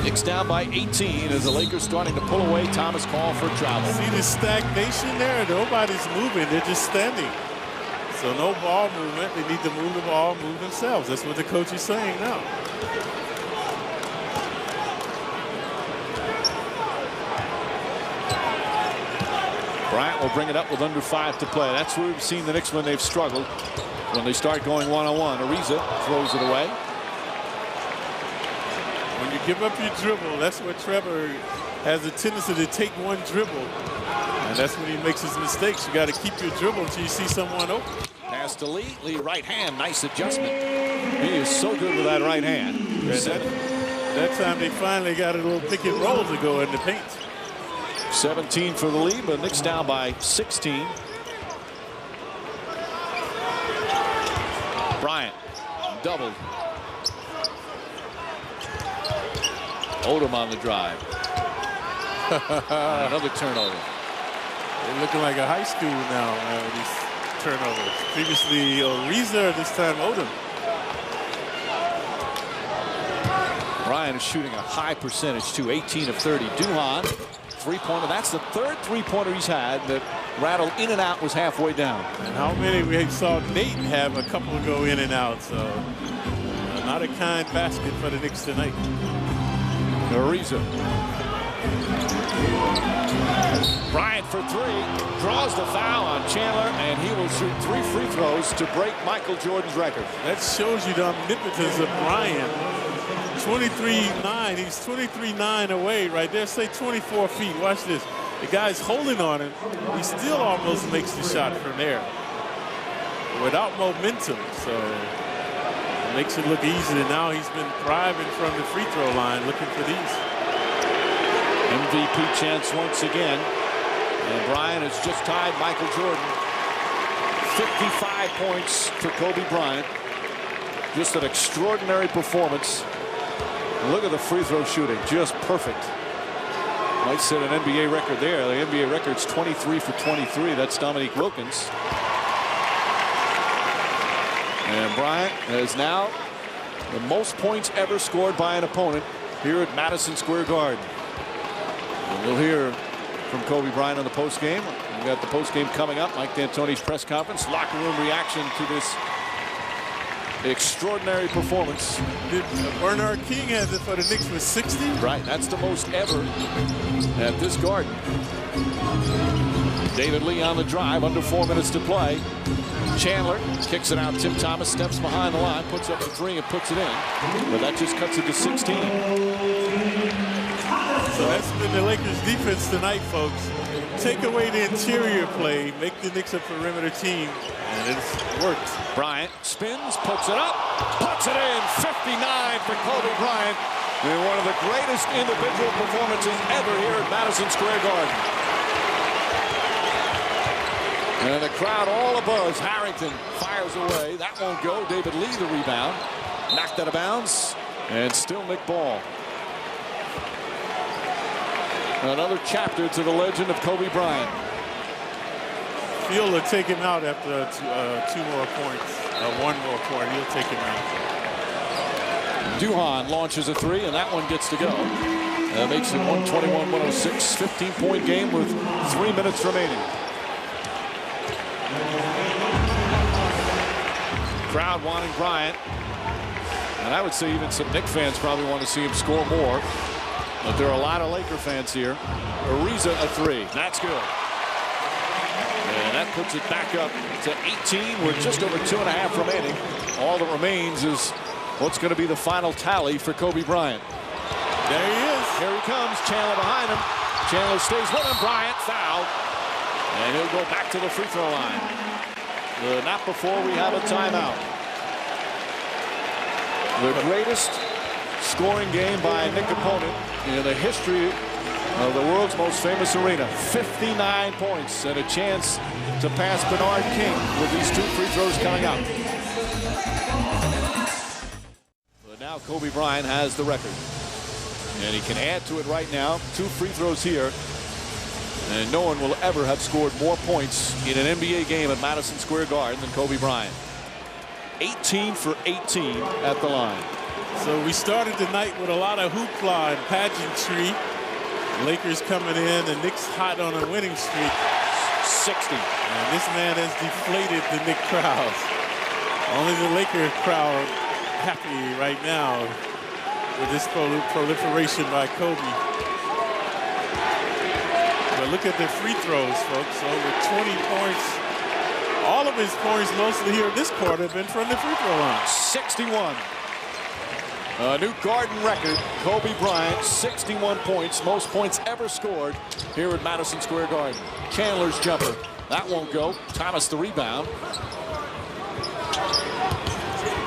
Knicks down by 18 as the Lakers starting to pull away. Thomas called for travel. See the stagnation there? Nobody's moving. They're just standing. So no ball movement. They need to move the ball, move themselves. That's what the coach is saying now. Bryant will bring it up with under 5 to play. That's where we've seen the Knicks when they've struggled. When they start going one-on-one. Ariza throws it away. When you give up your dribble, that's what Trevor has a tendency to take one dribble. And that's when he makes his mistakes. You got to keep your dribble until you see someone open. Pass to Lee. Lee right hand. Nice adjustment. He is so good with that right hand. That time they finally got a little pick and roll to go in the paint. 17 for the lead, but Knicks down by 16. Bryant doubled. Odom on the drive. Another turnover. They're looking like a high school now with these turnovers. Previously Ariza, this time Odom. Bryant is shooting a high percentage too, 18 of 30. Duhan, three-pointer. That's the third three-pointer he's had that rattled in and out, was halfway down. And how many we saw Nate have a couple go in and out. So not a kind basket for the Knicks tonight. Ariza. Bryant for three, draws the foul on Chandler, and he will shoot 3 free throws to break Michael Jordan's record. That shows you the omnipotence of Bryant. 23-9, he's 23-9 away right there. Say 24 feet. Watch this. The guy's holding on him. He still almost makes the shot from there without momentum. So it makes it look easy. And now he's been thriving from the free throw line looking for these. MVP chance once again. And Bryant has just tied Michael Jordan. 55 points for Kobe Bryant. Just an extraordinary performance. Look at the free throw shooting, just perfect. Might set an NBA record there. The NBA record's 23 for 23. That's Dominique Wilkins. And Bryant has now the most points ever scored by an opponent here at Madison Square Garden. And we'll hear from Kobe Bryant on the postgame. We've got the postgame coming up. Mike D'Antoni's press conference. Locker room reaction to this extraordinary performance. Bernard King has it for the Knicks with 60. Right, that's the most ever at this Garden. David Lee on the drive, under 4 minutes to play. Chandler kicks it out. Tim Thomas steps behind the line, puts up the three and puts it in. But that just cuts it to 16. So that's been the Lakers defense tonight, folks. Take away the interior play, make the Knicks a perimeter team, and it's worked. Bryant spins, puts it up, puts it in. 59 for Kobe Bryant. In one of the greatest individual performances ever here at Madison Square Garden. And the crowd all abuzz. Harrington fires away. That won't go. David Lee the rebound. Knocked out of bounds. And still Nick Ball. Another chapter to the legend of Kobe Bryant. Field will take him out after 2 more points. 1 more point, he'll take him out. Duhan launches a three, and that one gets to go. Makes it 121-106. 15-point game with 3 minutes remaining. Crowd wanting Bryant. And I would say even some Knicks fans probably want to see him score more. But there are a lot of Laker fans here. Ariza a three. That's good. And that puts it back up to 18. We're just over 2.5 remaining. All that remains is what's going to be the final tally for Kobe Bryant. There he is. Here he comes. Chandler behind him. Chandler stays with him. Bryant fouled. And he'll go back to the free throw line. Not before we have a timeout. The greatest scoring game by a Knick opponent in the history of the world's most famous arena. 59 points and a chance to pass Bernard King with these 2 free throws coming up. But now Kobe Bryant has the record. And he can add to it right now. 2 free throws here. And no one will ever have scored more points in an NBA game at Madison Square Garden than Kobe Bryant. 18 for 18 at the line. So we started the night with a lot of hoopla and pageantry. Lakers coming in, the Knicks hot on a winning streak. 60. And this man has deflated the Knicks crowd. Only the Lakers crowd happy right now with this proliferation by Kobe. But look at the free throws, folks. Over 20 points. All of his points mostly here this quarter have been from the free throw line. 61. A new Garden record. Kobe Bryant, 61 points. Most points ever scored here at Madison Square Garden. Chandler's jumper. That won't go. Thomas the rebound.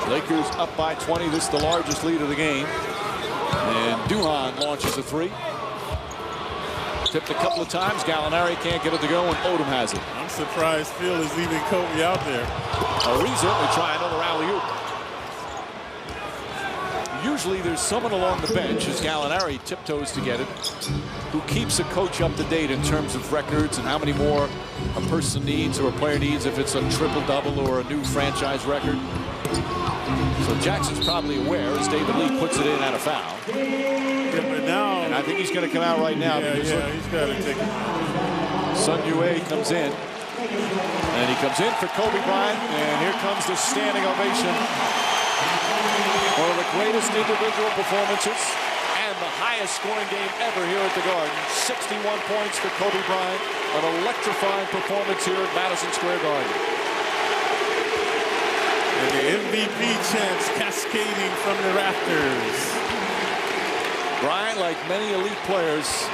Lakers up by 20. This is the largest lead of the game. And Duhan launches a three. Tipped a couple of times. Gallinari can't get it to go, and Odom has it. I'm surprised Phil is leaving Kobe out there. Ariza will try another alley-oop. Usually there's someone along the bench, as Gallinari tiptoes to get it, who keeps a coach up to date in terms of records and how many more a person needs or a player needs if it's a triple-double or a new franchise record. So Jackson's probably aware as David Lee puts it in at a foul. Yeah, but now, and I think he's going to come out right now. Yeah, because he's got to take it. Sun Yue comes in. And he comes in for Kobe Bryant. And here comes the standing ovation. One of the greatest individual performances and time the highest scoring game ever here at the Garden. 61 points for Kobe Bryant. An electrifying performance here at Madison Square Garden. And the MVP chants cascading from the rafters. Bryant, like many elite players,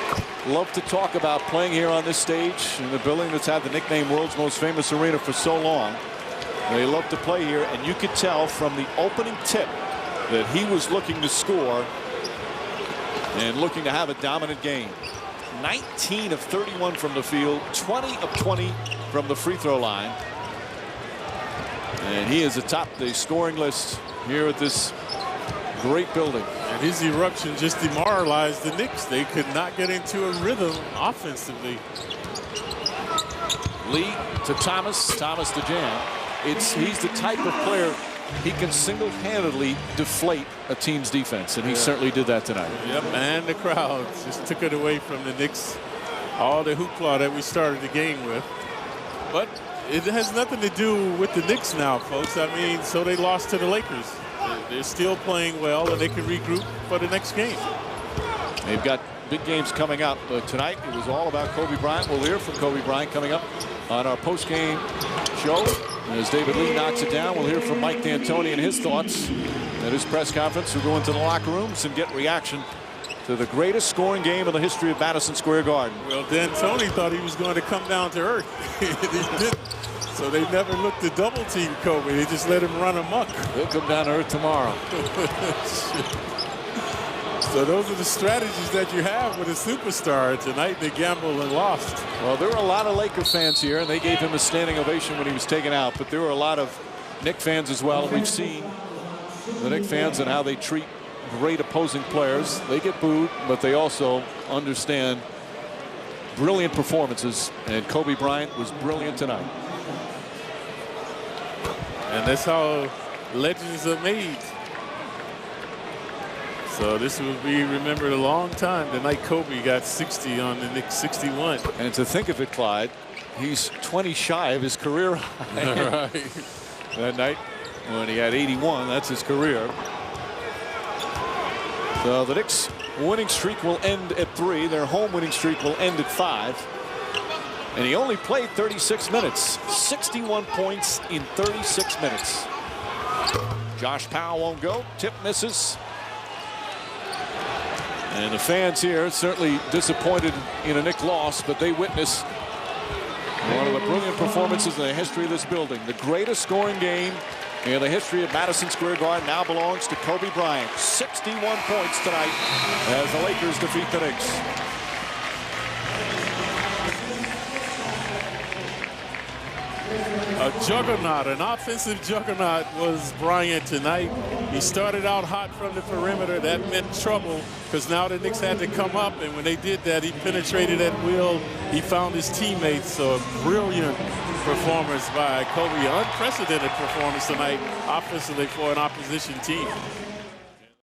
love to talk about playing here on this stage in the building that's had the nickname World's Most Famous Arena for so long. They love to play here, and you could tell from the opening tip that he was looking to score and looking to have a dominant game. 19 of 31 from the field, 20 of 20 from the free throw line. And he is atop the scoring list here at this great building. And his eruption just demoralized the Knicks. They could not get into a rhythm offensively. Lee to Thomas, Thomas to Jam. He's the type of player, he can single-handedly deflate a team's defense, and he certainly did that tonight. Yep, and the crowd just took it away from the Knicks. All the hoopla that we started the game with. But it has nothing to do with the Knicks now, folks. I mean, so they lost to the Lakers. They're still playing well, and they can regroup for the next game. They've got big games coming up. Tonight, it was all about Kobe Bryant. We'll hear from Kobe Bryant coming up on our post-game show. As David Lee knocks it down, we'll hear from Mike D'Antoni and his thoughts at his press conference. We'll go into the locker rooms and get reaction to the greatest scoring game in the history of Madison Square Garden. Well, D'Antoni thought he was going to come down to earth. He didn't. So they never looked to double team Kobe. They just let him run amok. He'll come down to earth tomorrow. So those are the strategies that you have with a superstar. Tonight they gambled and lost. Well, there were a lot of Laker fans here, and they gave him a standing ovation when he was taken out. But there were a lot of Knick fans as well. We've seen the Knick fans and how they treat great opposing players. They get booed, but they also understand brilliant performances. And Kobe Bryant was brilliant tonight. And that's how legends are made. So this will be remembered a long time. The night Kobe got 60 on the Knicks 61. And to think of it, Clyde, he's 20 shy of his career high. Right. That night when he had 81, that's his career. So the Knicks winning streak will end at 3. Their home winning streak will end at 5. And he only played 36 minutes. 61 points in 36 minutes. Josh Powell won't go. Tip misses. And the fans here certainly disappointed in a Knick loss, but they witness one of the brilliant performances in the history of this building. The greatest scoring game in the history of Madison Square Garden now belongs to Kobe Bryant. 61 points tonight as the Lakers defeat the Knicks. A juggernaut, an offensive juggernaut was Bryant tonight. He started out hot from the perimeter. That meant trouble because now the Knicks had to come up, and when they did that, he penetrated at will. He found his teammates. So a brilliant performance by Kobe. Unprecedented performance tonight offensively for an opposition team.